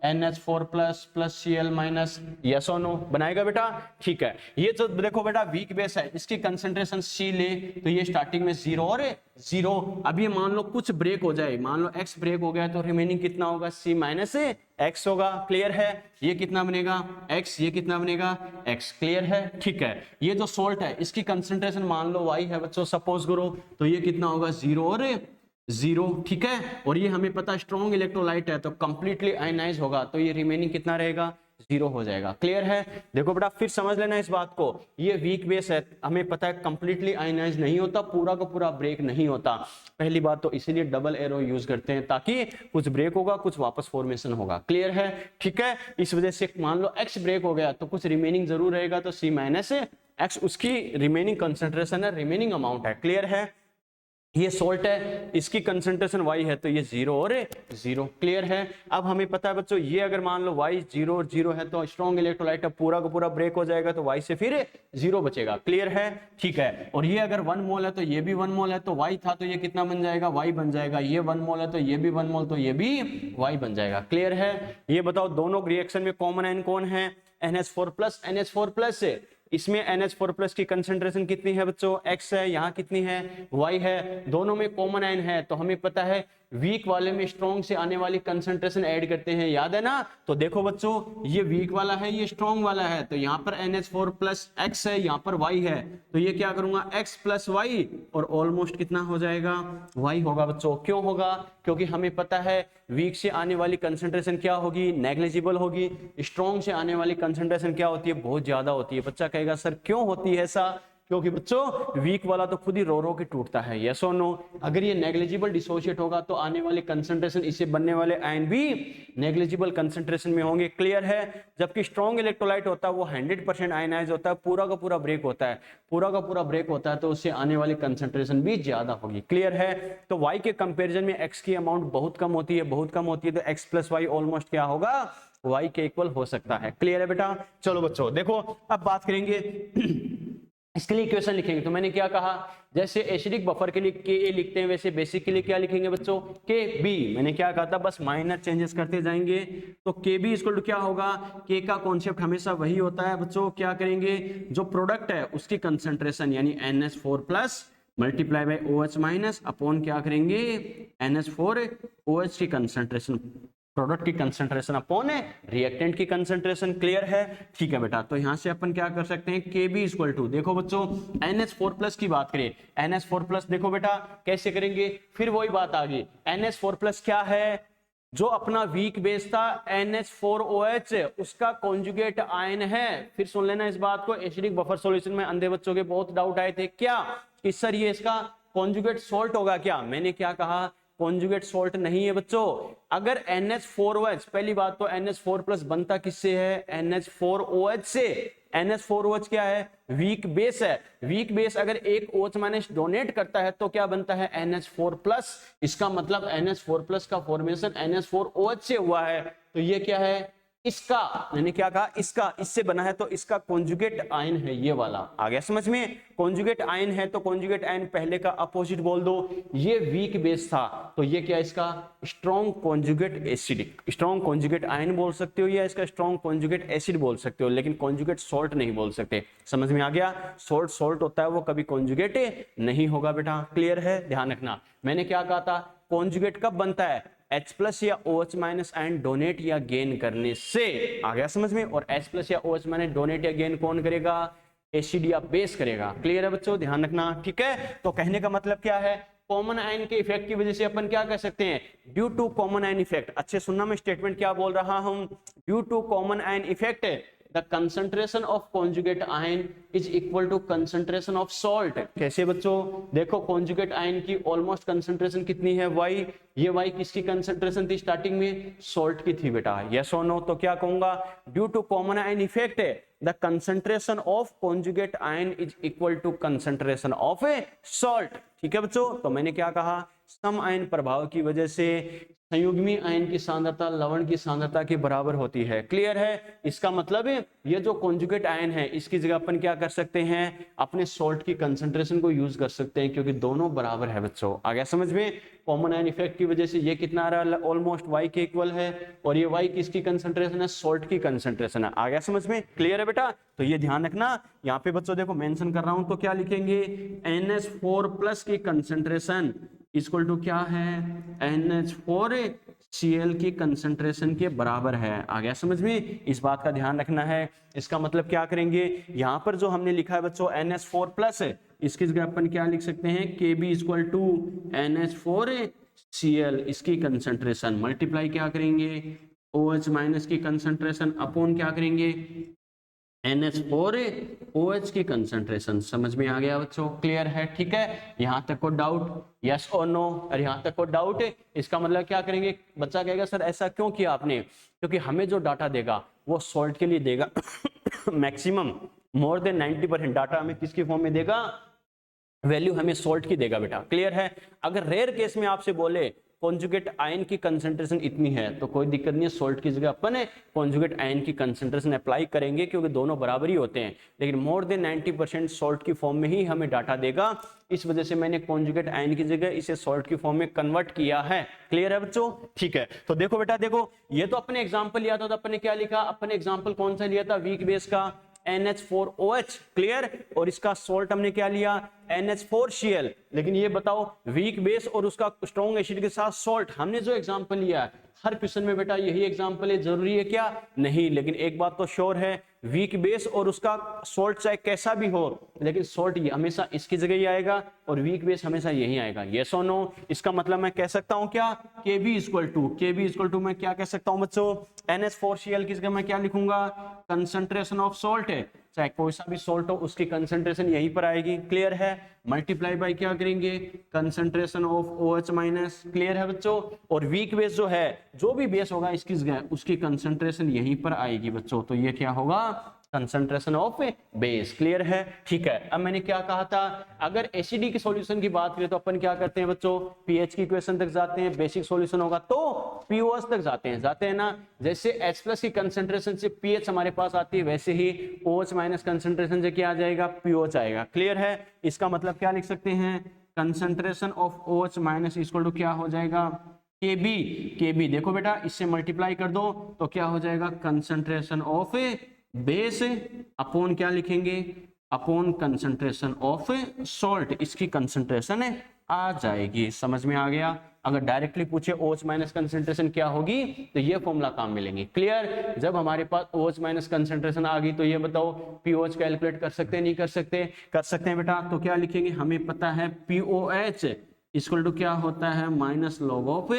NH4 plus Cl minus. Yes और नो? बनाएगा बेटा। ठीक है, ये जो देखो बेटा वीक बेस है इसकी कंसंट्रेशन C ले तो ये स्टार्टिंग में 0 और 0। अब ये मान लो कुछ ब्रेक हो जाए, मान लो X ब्रेक हो गया तो रिमेनिंग कितना होगा? C माइनस X होगा। क्लियर है? ये कितना बनेगा? X। ये कितना बनेगा? X। क्लियर है? ठीक है। ये जो सोल्ट है इसकी कंसंट्रेशन मान लो Y है बच्चों, सपोज करो, तो ये कितना होगा? 0 और 0। ठीक है। और ये हमें पता स्ट्रॉन्ग इलेक्ट्रोलाइट है तो कंप्लीटली आयनाइज होगा तो ये रिमेनिंग कितना रहेगा? 0 हो जाएगा। क्लियर है? देखो बेटा फिर समझ लेना इस बात को, ये वीक बेस है, हमें पता है कंप्लीटली आयनाइज नहीं होता, पूरा का पूरा ब्रेक नहीं होता। पहली बात तो इसीलिए डबल एरो यूज करते हैं ताकि कुछ ब्रेक होगा कुछ वापस फॉर्मेशन होगा। क्लियर है? ठीक है। इस वजह से मान लो X ब्रेक हो गया तो कुछ रिमेनिंग जरूर रहेगा, तो C माइनस X उसकी रिमेनिंग कंसेंट्रेशन है, रिमेनिंग अमाउंट है। क्लियर है? ये सोल्ट है, इसकी कंसंट्रेशन y है तो ये 0 और 0। क्लियर है। अब हमें पता है बच्चों, ये अगर मान लो y 0 और 0 है तो स्ट्रॉन्ग इलेक्ट्रोलाइट अब पूरा का पूरा ब्रेक हो जाएगा, तो y से फिर 0 बचेगा। क्लियर है, ठीक है। और ये अगर 1 मोल है तो ये भी 1 मोल है, तो y था तो ये कितना बन जाएगा, y बन जाएगा। ये 1 मोल है तो ये भी 1 मोल, तो ये भी y बन जाएगा। क्लियर है। ये बताओ दोनों रिएक्शन में कॉमन आयन कौन है, NH4+। NH4+ इसमें NH4+ की कंसंट्रेशन कितनी है बच्चों, x है, यहाँ कितनी है, y है। दोनों में कॉमन आयन है तो हमें पता है वीक वाले में स्ट्रॉन्ग से आने वाली कंसंट्रेशन ऐड करते हैं, याद है ना। तो देखो बच्चों, ये वीक वाला है, ये स्ट्रॉन्ग वाला है, तो यहाँ पर NH4+ x है, यहाँ पर y है, तो ये क्या करूंगा x + y, और ऑलमोस्ट कितना हो जाएगा, y होगा बच्चों। क्यों होगा, क्योंकि हमें पता है वीक से आने वाली कंसंट्रेशन क्या होगी, नेग्लिजिबल होगी। स्ट्रॉन्ग से आने वाली कंसंट्रेशन क्या होती है, बहुत ज्यादा होती है। बच्चा कहेगा सर क्यों होती है ऐसा, क्योंकि बच्चों वीक वाला तो खुद ही रो रो के टूटता है, यस और नो। अगर ये नेग्लिजिबल डिसोशिएट होगा तो आने वाले कंसंट्रेशन, इससे बनने वाले आयन भी नेग्लिजिबल कंसंट्रेशन में होंगे। क्लियर है। जबकि स्ट्रॉन्ग इलेक्ट्रोलाइट होता है वो 100% आयनाइज होता है, पूरा का पूरा ब्रेक होता है, पूरा का पूरा ब्रेक होता है, तो उससे आने वाली कंसंट्रेशन भी ज्यादा होगी। क्लियर है। तो y के कंपेरिजन में x की अमाउंट बहुत कम होती है, बहुत कम होती है, तो x + y ऑलमोस्ट क्या होगा, y के इक्वल हो सकता है। क्लियर है बेटा। चलो बच्चों देखो, अब बात करेंगे इसके लिए इक्वेशन लिखेंगे। तो मैंने क्या कहा, जैसे एसिडिक बफर के लिए Ka लिखते हैं, वैसे बेसिक के लिए क्या लिखेंगे बच्चों, Kb। मैंने क्या कहा था, बस माइनर चेंजेस करते जाएंगे। तो Kb = क्या होगा, K का कॉन्सेप्ट हमेशा वही होता है बच्चों। क्या करेंगे, जो प्रोडक्ट है उसकी कंसंट्रेशन यानी NH4+ multiply by OH- upon क्या करेंगे, NH4OH की कंसंट्रेशन, प्रोडक्ट की कंसंट्रेशन अपॉन रिएक्टेंट की कंसंट्रेशन। क्लियर है, ठीक है बेटा। तो यहां से अपन क्या कर सकते हैं, Kb = देखो बच्चों NH4+ की बात करें, NH4+ देखो बेटा कैसे करेंगे, फिर वही बात आ गई। NH4+ क्या है, जो अपना वीक बेस था NH4OH, उसका कॉन्जुगेट आयन है। फिर सुन लेना इस बात को, एसिडिक बफर सॉल्यूशन में अंधे बच्चों के बहुत डाउट आए थे, क्या कि सर ये इसका कॉन्जुगेट सॉल्ट होगा क्या। मैंने क्या कहा, कॉन्जुगेट सॉल्ट नहीं है बच्चों। अगर NH4OH, पहली बात तो NH4+ बनता किससे है, NH4OH से। NH4OH क्या है, वीक बेस है। वीक बेस अगर एक OH- डोनेट करता है तो क्या बनता है, NH4+। इसका मतलब NH4+ का फॉर्मेशन NH4OH से हुआ है, तो ये क्या है, इसका, मैंने क्या कहा, इसका, इससे बना है, तो इसका कॉन्जुगेट आयन है ये वाला। आ गया समझ में। कॉन्जुगेट आयन है तो कॉन्जुगेट आयन पहले का अपोजिट बोल दो। ये वीक बेस था तो ये क्या, इसका strong conjugate acidic, strong conjugate ion बोल सकते हो, या इसका स्ट्रॉन्ग कॉन्जुगेट एसिड बोल सकते हो, लेकिन कॉन्जुगेट सॉल्ट नहीं बोल सकते। समझ में आ गया। सॉल्ट सॉल्ट होता है, वो कभी कॉन्जुगेट नहीं होगा बेटा। क्लियर है, ध्यान रखना। मैंने क्या कहा था, कॉन्जुगेट कब बनता है, H+ या OH- आयन डोनेट या गेन करने से। आ गया समझ में। और H+ या OH- डोनेट या गेन कौन करेगा, एसिड या बेस करेगा। क्लियर है बच्चों, ध्यान रखना, ठीक है। तो कहने का मतलब क्या है, कॉमन आयन के इफेक्ट की वजह से अपन क्या कह सकते हैं, due to common ion effect. अच्छे सुनना, मैं स्टेटमेंट क्या बोल रहा हूं, due to common ion effect the concentration of conjugate ion is equal to concentration of salt। कैसे बच्चों, देखो conjugate ion की ऑलमोस्ट कंसंट्रेशन कितनी है, y। ये y किसकी कंसंट्रेशन थी स्टार्टिंग में, सॉल्ट की थी बेटा, यस और नो। तो क्या कहूंगा, due to common ion effect the concentration of conjugate ion is equal to concentration of a salt। ठीक है बच्चों। तो मैंने क्या कहा, सम आयन प्रभाव की वजह से संयुग्मी आयन की सांद्रता लवण की सांद्रता के बराबर होती है। क्लियर है। इसका मतलब ये जो कॉन्जुगेट आयन है इसकी जगह अपन क्या कर सकते हैं, अपने सॉल्ट की कंसंट्रेशन को यूज कर सकते हैं, क्योंकि दोनों बराबर है बच्चों। आ गया समझ में। कॉमन आयन इफेक्ट की वजह से ये कितना आ रहा है, ऑलमोस्ट y के इक्वल है, और ये y किसकी कंसंट्रेशन है, सॉल्ट की कंसंट्रेशन है। आ गया समझ में। क्लियर है बेटा। तो ये ध्यान रखना, यहाँ पे बच्चों देखो मेंशन कर रहा हूं, तो क्या लिखेंगे, NH4+ की कंसंट्रेशन इक्वल टू क्या है, NH4Cl की कंसंट्रेशन के बराबर है। आ गया समझ में। इस बात का ध्यान रखना है। इसका मतलब क्या करेंगे, यहां पर जो हमने लिखा है बच्चों NH4+, इसकी जगह अपन क्या लिख सकते हैं, Kb = NH4Cl, इसकी कंसंट्रेशन मल्टीप्लाई क्या करेंगे, OH- की कंसंट्रेशन अपॉन क्या करेंगे, NH4OH की कंसंट्रेशन। समझ में आ गया बच्चों, क्लियर है, ठीक है। यहां तक को डाउट, यस और नो। और यहां तक को डाउट है, इसका मतलब क्या करेंगे, बच्चा कहेगा सर ऐसा क्यों किया आपने, क्योंकि हमें जो डाटा देगा वो सॉल्ट के लिए देगा मैक्सिमम मोर देन 90% डाटा हमें किसके फॉर्म में देगा, वैल्यू हमें सोल्ट की देगा बेटा, क्लियर है। अगर रेयर केस में आपसे बोले कॉन्जुगेट आयन की कंसंट्रेशन इतनी है तो कोई दिक्कत नहीं है, सोल्ट की जगह अपन कॉन्जुगेट आयन की कंसंट्रेशन अप्लाई करेंगे क्योंकि दोनों बराबर ही होते हैं, लेकिन मोर देन 90% सोल्ट की फॉर्म में ही हमें डाटा देगा। इस वजह से मैंने कॉन्जुगेट आयन की जगह इसे सोल्ट की फॉर्म में कन्वर्ट किया है, क्लियर है बच्चों। ठीक है, तो देखो बेटा, देखो ये तो अपने एग्जाम्पल लिया था, तो अपने क्या लिखा, अपने एग्जाम्पल कौन सा लिया था, वीक बेस का NH4OH, क्लियर। और इसका सोल्ट हमने क्या लिया, NH4Cl। लेकिन ये बताओ वीक बेस और उसका स्ट्रॉन्ग एसिड के साथ सोल्ट, हमने जो एग्जांपल लिया है हर क्वेश्चन में बेटा यही एग्जांपल है, जरूरी है क्या, नहीं। लेकिन एक बात तो श्योर है, वीक बेस और उसका सोल्ट चाहे कैसा भी हो, लेकिन सोल्ट ये हमेशा इसकी जगह ही आएगा और वीक बेस हमेशा यही आएगा, यस और नो। इसका मतलब मैं कह सकता हूं क्या, Kb इक्वल टू मैं क्या कह सकता हूं बच्चों, NH4Cl की जगह मैं क्या लिखूंगा, कंसंट्रेशन ऑफ सोल्ट है, चाहे कोई सा भी सोल्ट हो उसकी कंसंट्रेशन यहीं पर आएगी, क्लियर है। मल्टीप्लाई बाय क्या करेंगे, concentration of OH minus, clear है बच्चों। और वीक बेस जो है, जो भी बेस होगा इसकी जगह उसकी कंसंट्रेशन यहीं पर आएगी बच्चों, तो ये क्या होगा, कंसंट्रेशन ऑफ बेस, क्लियर है। ठीक है, अब मैंने क्या कहा था, अगर एसिडी की सॉल्यूशन की बात करें तो अपन क्या करते हैं बच्चों, पीएच की इक्वेशन तक जाते हैं, बेसिक सॉल्यूशन होगा तो पीओएच तक जाते हैं ना। जैसे H+ की कंसंट्रेशन से पीएच हमारे पास आती है, वैसे ही OH माइनस कंसंट्रेशन से क्या आ जाएगा, पीओएच आएगा, क्लियर है। इसका मतलब क्या लिख सकते हैं, concentration of OH minus equal to क्या हो जाएगा, Kb। देखो बेटा, इससे मल्टीप्लाई कर दो तो क्या हो जाएगा, कंसंट्रेशन ऑफ बेस अपॉन क्या लिखेंगे, अपॉन कंसंट्रेशन ऑफ सॉल्ट, इसकी कंसंट्रेशन आ जाएगी, समझ में आ गया। अगर डायरेक्टली पूछे OH माइनस कंसंट्रेशन क्या होगी तो ये फॉर्मूला काम मिलेंगे, क्लियर। जब हमारे पास OH माइनस कंसंट्रेशन आ गई तो ये बताओ पीओएच कैलकुलेट कर सकते हैं, नहीं कर सकते, कर सकते हैं बेटा। तो क्या लिखेंगे, हमें पता है पीओएच इक्वल टू क्या होता है, minus log of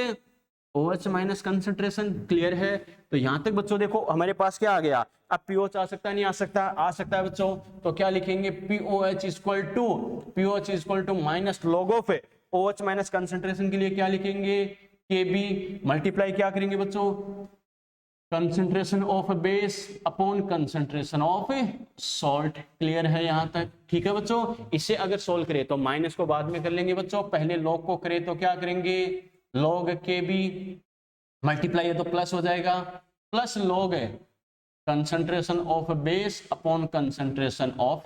OH minus concentration, clear है। तो यहां तक बच्चों देखो हमारे पास क्या आ गया, अब पीओएच आ सकता है, नहीं आ सकता, आ सकता है बच्चों। तो क्या लिखेंगे, pOH equal to minus log of OH minus concentration के लिए क्या लिखेंगे, Kb मल्टीप्लाई क्या करेंगे बच्चों, concentration of base upon concentration of salt, clear है यहां तक, ठीक है बच्चों। इसे अगर सोल्व करें तो माइनस को बाद में कर लेंगे बच्चों, पहले लॉग को करें तो क्या करेंगे, लॉग Kb मल्टीप्लाई है तो प्लस हो जाएगा, प्लस लॉग है concentration of base upon concentration of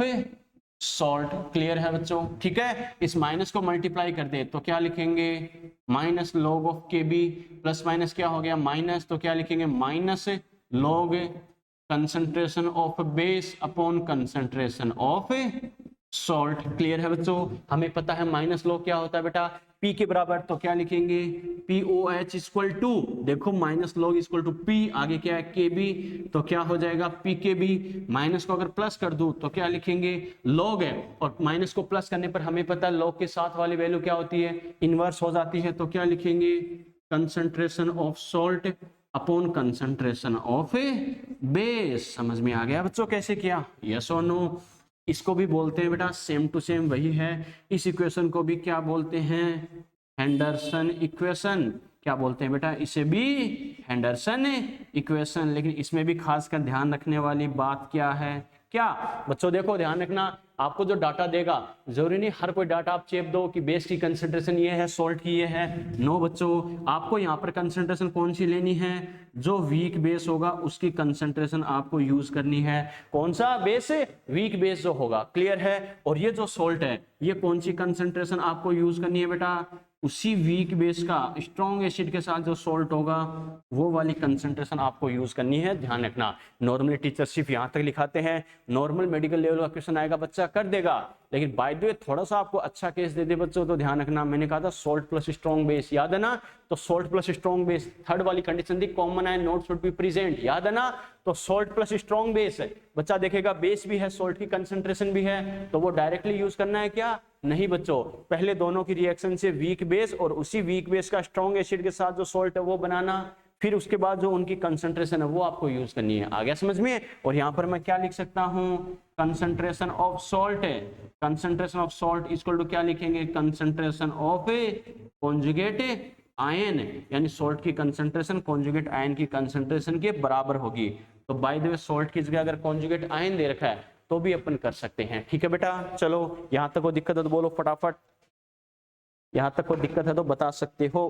salt, clear है बच्चों, ठीक है। इस माइनस को मल्टीप्लाई कर दे तो क्या लिखेंगे, minus log of Kb, plus minus क्या हो गया माइनस, तो क्या लिखेंगे, minus log concentration of base upon concentration of salt, clear है बच्चों। हमें पता है माइनस लॉग क्या होता है बेटा, P के बराबर, तो क्या लिखेंगे, POH इक्वल टू, देखो minus log equal to P, आगे क्या है Kb, तो क्या हो जाएगा PKb। माइनस को अगर प्लस कर दूं तो क्या लिखेंगे, लॉग है, और माइनस को प्लस करने पर हमें पता है लॉग के साथ वाली वैल्यू क्या होती है, इनवर्स हो जाती है, तो क्या लिखेंगे, concentration of salt upon concentration of base. समझ में आ गया बच्चों कैसे किया, यस और नो। इसको भी बोलते हैं बेटा सेम टू सेम वही है, इस इक्वेशन को भी क्या बोलते हैं, हेंडरसन इक्वेशन, क्या बोलते हैं बेटा, इसे भी हेंडरसन इक्वेशन। लेकिन इसमें भी खासकर ध्यान रखने वाली बात क्या है, क्या बच्चों देखो ध्यान रखना, आपको जो डाटा देगा जरूरी नहीं हर कोई डाटा आप चेप दो कि बेस की कंसंट्रेशन ये है, सॉल्ट की ये है, नो बच्चों, आपको यहाँ पर कंसंट्रेशन कौन सी लेनी है, जो वीक बेस होगा उसकी कंसंट्रेशन आपको यूज करनी है, कौन सा बेस, वीक बेस जो होगा, क्लियर है। और ये जो सॉल्ट है ये कौन सी कंसंट्रेशन आपको यूज करनी है बेटा, उसी वीक बेस का स्ट्रॉन्ग एसिड के साथ जो सॉल्ट होगा वो वाली कंसंट्रेशन आपको यूज करनी है, ध्यान रखना। नॉर्मली टीचर सिर्फ यहाँ तक लिखाते हैं, नॉर्मल मेडिकल लेवल का क्वेश्चन आएगा बच्चा कर देगा, लेकिन बाय द वे थोड़ा सा आपको अच्छा केस दे दे बच्चों तो ध्यान रखना, मैंने कहा था सॉल्ट प्लस स्ट्रॉन्ग बेस, याद है ना, तो salt plus strong base, third वाली कंडीशन थी कॉमन है, नोट शुड बी प्रेजेंट, याद है ना। तो सॉल्ट प्लस स्ट्रॉन्ग बेस है, बच्चा देखेगा बेस भी है सॉल्ट की कंसंट्रेशन भी है, तो वो डायरेक्टली यूज करना है क्या, नहीं बच्चों, पहले दोनों की रिएक्शन से वीक बेस और उसी वीक बेस का स्ट्रॉन्ग एसिड के साथ जो सॉल्ट है वो बनाना, फिर उसके बाद जो उनकी कंसंट्रेशन है वो आपको यूज करनी है, आ गया समझ में। और यहाँ पर मैं क्या लिख सकता हूँ, कंसंट्रेशन ऑफ सॉल्ट है, concentration of salt equal to क्या लिखेंगे, कंसंट्रेशन ऑफ कॉन्जुगेट आयन, यानी सॉल्ट की कंसंट्रेशन कॉन्जुगेट आयन की कंसंट्रेशन के बराबर होगी। तो बाय द वे सॉल्ट की जगह अगर कॉन्जुगेट आयन दे रखा है तो भी अपन कर सकते हैं। ठीक है बेटा, चलो यहां तक कोई दिक्कत है तो बोलो फटाफट, यहां तक कोई दिक्कत है तो बता सकते हो।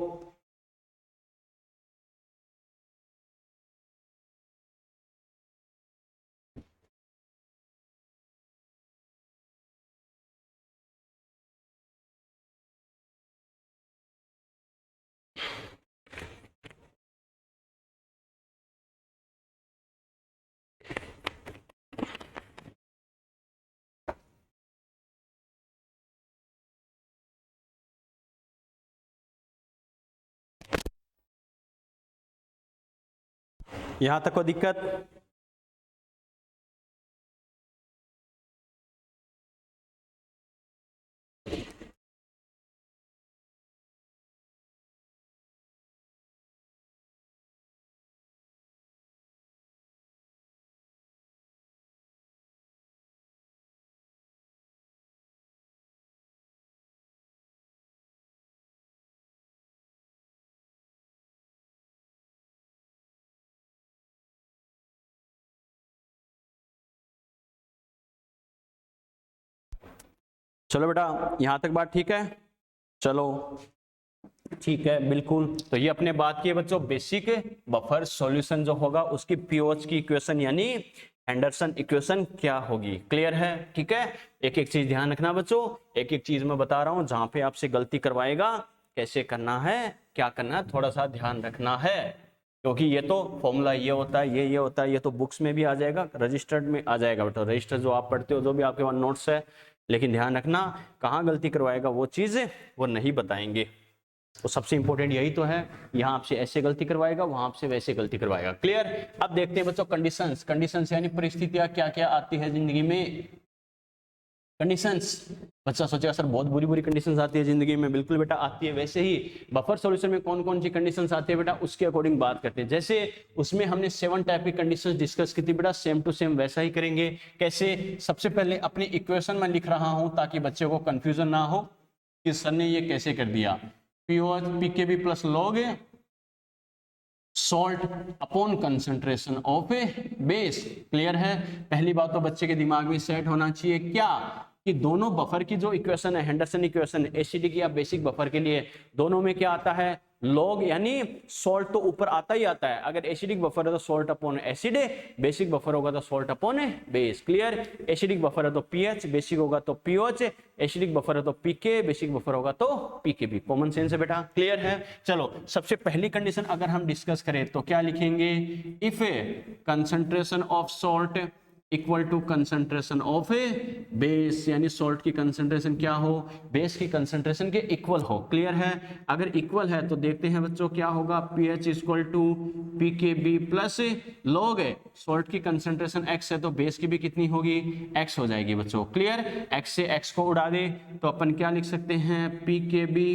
यहां तक कोई दिक्कत? चलो बेटा यहां तक बात ठीक है, चलो ठीक है बिल्कुल। तो ये अपने बात की है बच्चों, बेसिक बफर सॉल्यूशन जो होगा उसकी पीओच की इक्वेशन यानी एंडरसन इक्वेशन क्या होगी, क्लियर है? ठीक है, एक एक चीज ध्यान रखना बच्चों, एक एक चीज मैं बता रहा हूं, जहां पे आपसे गलती करवाएगा कैसे करना है, क्या करना है, थोड़ा सा ध्यान रखना है, क्योंकि ये तो फॉर्मूला ये होता है, ये होता है, ये तो बुक्स में भी आ जाएगा, रजिस्टर्ड में आ जाएगा बेटा, रजिस्टर जो आप पढ़ते हो, जो भी आपके पास नोट्स है, लेकिन ध्यान रखना कहाँ गलती करवाएगा वो चीज वो नहीं बताएंगे। तो सबसे इंपॉर्टेंट यही तो है, यहाँ आपसे ऐसे गलती करवाएगा, वहां आपसे वैसे गलती करवाएगा, क्लियर? अब देखते हैं बच्चों कंडीशंस, कंडीशंस यानी परिस्थितियां क्या क्या आती है जिंदगी में। कंडीशंस, बच्चा सोचेगा सर बहुत बुरी बुरी कंडीशंस आती है जिंदगी में, बिल्कुल बेटा आती है। वैसे ही बफर सॉल्यूशन में कौन कौन सी कंडीशंस आती है बेटा, उसके अकॉर्डिंग बात करते हैं। जैसे उसमें हमने 7 टाइप की कंडीशंस डिस्कस की थी बेटा, सेम टू सेम वैसा ही करेंगे। कैसे? सबसे पहले अपनी इक्वेशन में लिख रहा हूं ताकि बच्चे को कंफ्यूजन ना हो कि सर ने ये कैसे कर दिया। POH pKb plus log salt upon concentration of a base, clear है? पहली बात तो बच्चे के दिमाग में सेट होना चाहिए क्या, कि दोनों बफर की जो इक्वेशन है, हेंडरसन इक्वेशन, एसिडिक या बेसिक बफर के लिए, दोनों में क्या आता है, लॉग, यानी सॉल्ट तो ऊपर आता ही आता है। अगर एसिडिक बफर है तो salt upon acid, basic buffer होगा तो salt upon base, clear? Acidic buffer है तो पीएच, बेसिक होगा तो पीओएच, एसिडिक बफर है तो पीके, बेसिक बफर होगा तो पीकेबी। कॉमन सेंस है बेटा, क्लियर है? चलो सबसे पहली कंडीशन अगर हम डिस्कस करें तो क्या लिखेंगे, if concentration of salt equal to concentration of a base, यानी सॉल्ट की कंसंट्रेशन क्या हो, बेस की कंसंट्रेशन के इक्वल हो, क्लियर है? अगर इक्वल है तो देखते हैं बच्चों क्या होगा, pH equal to pKb plus log है, सॉल्ट की कंसंट्रेशन x है तो बेस की भी कितनी होगी, x हो जाएगी बच्चों, क्लियर? x से x को उड़ा दे तो अपन क्या लिख सकते हैं, पीकेबी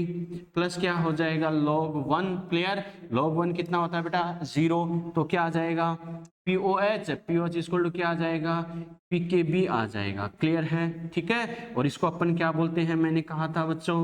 प्लस क्या हो जाएगा, log 1, क्लियर? log 1 कितना होता है बेटा, 0, तो क्या आ जाएगा, पीओएच, पीओएच इक्वल टू क्या आ जाएगा, पीकेबी आ जाएगा, क्लियर है? ठीक है, और इसको अपन क्या बोलते हैं, मैंने कहा था बच्चों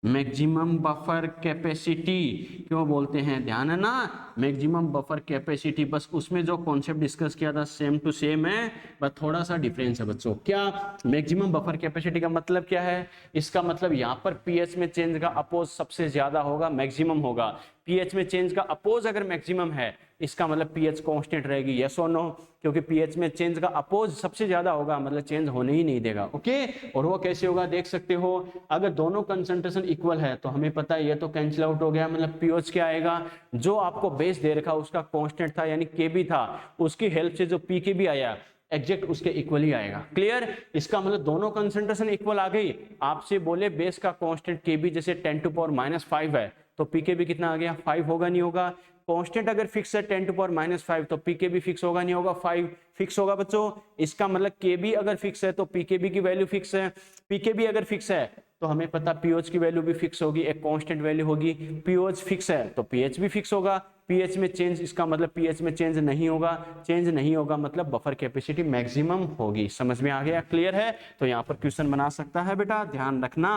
मैक्सिमम बफर कैपेसिटी, क्यों बोलते हैं, ध्यान है ना, मैक्सिमम बफर कैपेसिटी, बस उसमें जो कॉन्सेप्ट डिस्कस किया था सेम टू सेम है, बस थोड़ा सा डिफरेंस है बच्चों। क्या मैक्सिमम बफर कैपेसिटी का मतलब क्या है, इसका मतलब यहाँ पर पीएच में चेंज का अपोज सबसे ज्यादा होगा, मैक्सिमम होगा। पीएच में चेंज का अपोज अगर मैक्सिमम है, इसका मतलब पीएच कांस्टेंट रहेगी, यस और नो? क्योंकि पीएच में चेंज का अपोज सबसे ज्यादा होगा, मतलब चेंज होने ही नहीं देगा, ओके? और वो कैसे होगा देख सकते हो, अगर दोनों कंसंट्रेशन इक्वल है तो हमें पता है ये तो कैंसिल आउट हो गया, मतलब पीएच क्या आएगा, जो आपको बेस दे रखा उसका कांस्टेंट था यानी केबी था, उसकी हेल्प से जो पीकेबी आया एग्जैक्ट उसके इक्वल ही आएगा, क्लियर? इसका मतलब दोनों कंसंट्रेशन इक्वल आ गई। आपसे बोले बेस का कांस्टेंट केबी जैसे 10⁻⁵ है तो पीकेबी कितना आ गया, 5 होगा नहीं होगा? कांस्टेंट अगर फिक्स है 10⁻⁵ तो पीकेबी फिक्स होगा नहीं होगा, 5 फिक्स होगा बच्चों। इसका मतलब केबी अगर फिक्स है तो पीकेबी की वैल्यू फिक्स है, पीकेबी अगर फिक्स है तो हमें पता पीओएच की वैल्यू भी फिक्स होगी, एक कांस्टेंट वैल्यू होगी। पीओएच फिक्स है तो पीएच भी फिक्स होगा, पीएच में चेंज, इसका मतलब पीएच में चेंज नहीं होगा, चेंज नहीं होगा मतलब बफर कैपेसिटी मैक्सिमम होगी। समझ में आ गया, क्लियर है? तो यहाँ पर क्वेश्चन बना सकता है बेटा, ध्यान रखना,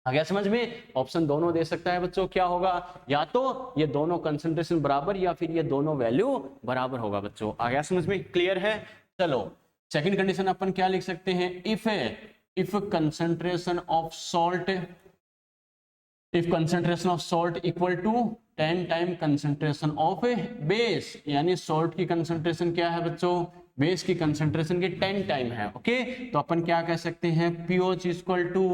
आ गया समझ में? ऑप्शन दोनों दे सकता है बच्चों, क्या होगा, या तो ये दोनों कंसंट्रेशन बराबर या फिर ये दोनों वैल्यू बराबर होगा बच्चों। आ गया समझ में, क्लियर है? चलो सेकंड कंडीशन अपन क्या लिख सकते हैं, if concentration of salt, if concentration of salt equal to 10 time concentration of base, यानी सॉल्ट की कंसंट्रेशन क्या है बच्चों, बेस की कंसंट्रेशन के 10 टाइम है। ओके, तो अपन क्या कह सकते हैं, pOH equal to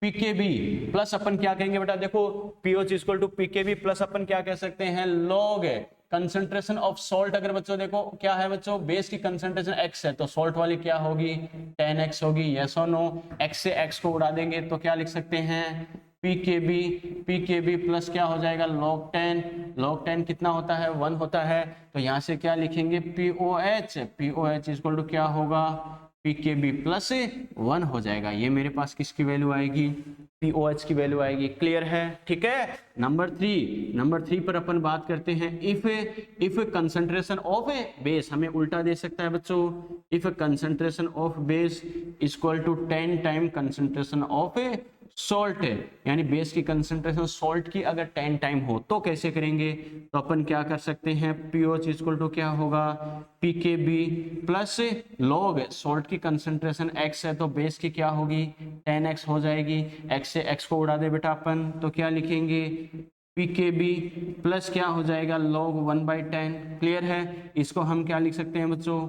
pKb plus अपन क्या कहेंगे बेटा, देखो pOH equal to pKb plus अपन क्या कह सकते हैं, लॉग कंसंट्रेशन ऑफ सॉल्ट। अगर बच्चों देखो क्या है बच्चों, बेस की कंसंट्रेशन x है तो सॉल्ट वाली क्या होगी 10x होगी, यस और नो। x से x को उड़ा देंगे तो क्या लिख सकते हैं, पीकेबी प्लस क्या हो जाएगा log 10, log 10 कितना होता है 1 होता है, तो यहाँ से क्या लिखेंगे पीओएच इक्वल टू क्या होगा पीकेबी प्लस 1 हो जाएगा। ये मेरे पास किसकी वैल्यू आएगी, पीओएच की वैल्यू आएगी। क्लियर है, ठीक है। नंबर थ्री पर अपन बात करते हैं, इफ कंसंट्रेशन ऑफ बेस, हमें उल्टा दे सकता है बच्चों, if concentration of base equal to 10 time concentration of salt, यानी बेस की कंसंट्रेशन सॉल्ट की अगर 10 टाइम हो तो कैसे करेंगे, तो अपन क्या कर सकते हैं, पीओएच इक्वल टू क्या होगा पीकेबी प्लस लॉग सॉल्ट की कंसंट्रेशन x है तो बेस की क्या होगी 10x हो जाएगी, x से x को उड़ा दे बेटा अपन तो क्या लिखेंगे पीकेबी प्लस क्या हो जाएगा log 1/10। क्लियर है, इसको हम क्या लिख सकते हैं बच्चों,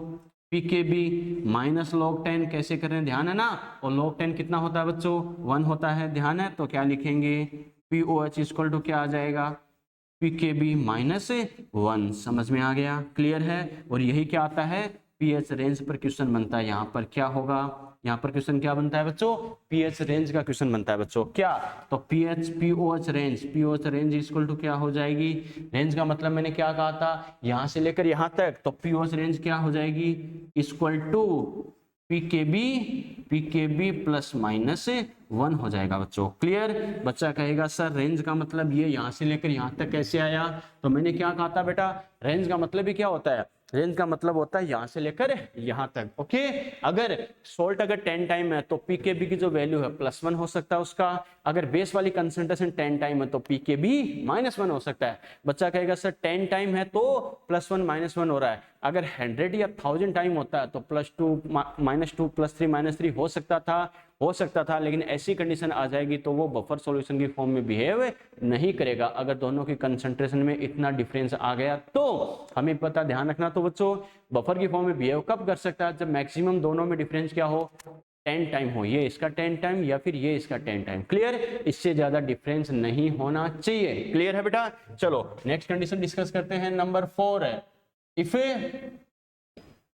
पीकेबी माइनस log 10, कैसे कर रहे हैं ध्यान है ना, और log 10 कितना होता है बच्चों 1 होता है, ध्यान है, तो क्या लिखेंगे पीओएच इक्वल टू क्या आ जाएगा पीकेबी माइनस 1। समझ में आ गया, क्लियर है। और यही क्या आता है पीएच रेंज पर क्वेश्चन बनता है, यहाँ पर क्या होगा, यहाँ पर क्वेश्चन क्या बनता है बच्चों, पीएच रेंज का क्वेश्चन बनता है बच्चों, क्या, तो पीओएच रेंज इक्वल टू क्या हो जाएगी, रेंज का मतलब मैंने क्या कहा था, यहाँ से लेकर यहाँ तक, तो पीओएच रेंज क्या हो जाएगी equal to pKb plus minus 1 हो जाएगा बच्चों। क्लियर, बच्चा कहेगा सर रेंज का मतलब ये यहाँ से लेकर यहाँ तक कैसे आया, तो मैंने क्या कहा था बेटा, रेंज का मतलब ही क्या होता है, रेंज का मतलब होता है यहाँ से लेकर यहाँ तक। ओके, अगर सोल्ट अगर 10 टाइम है तो पीकेबी की जो वैल्यू है +1 हो सकता है उसका, अगर बेस वाली कंसंट्रेशन 10 टाइम है तो पीकेबी -1 हो सकता है। बच्चा कहेगा सर 10 टाइम है तो +1 -1 हो रहा है, अगर 100 या 1000 टाइम होता है तो +2 -2 +3 -3 हो सकता था, लेकिन ऐसी कंडीशन आ जाएगी तो वो बफर सॉल्यूशन की फॉर्म में बिहेव नहीं करेगा। अगर दोनों की कंसंट्रेशन में इतना डिफरेंस आ गया तो हमें पता, ध्यान रखना, तो बच्चों बफर की फॉर्म में बिहेव कब कर सकता है, जब मैक्सिमम दोनों में डिफरेंस क्या हो 10 टाइम हो, ये इसका 10 टाइम या फिर ये इसका 10 टाइम। क्लियर, इससे ज्यादा डिफरेंस नहीं होना चाहिए। क्लियर है बेटा, चलो नेक्स्ट कंडीशन डिस्कस करते हैं। नंबर 4 है, if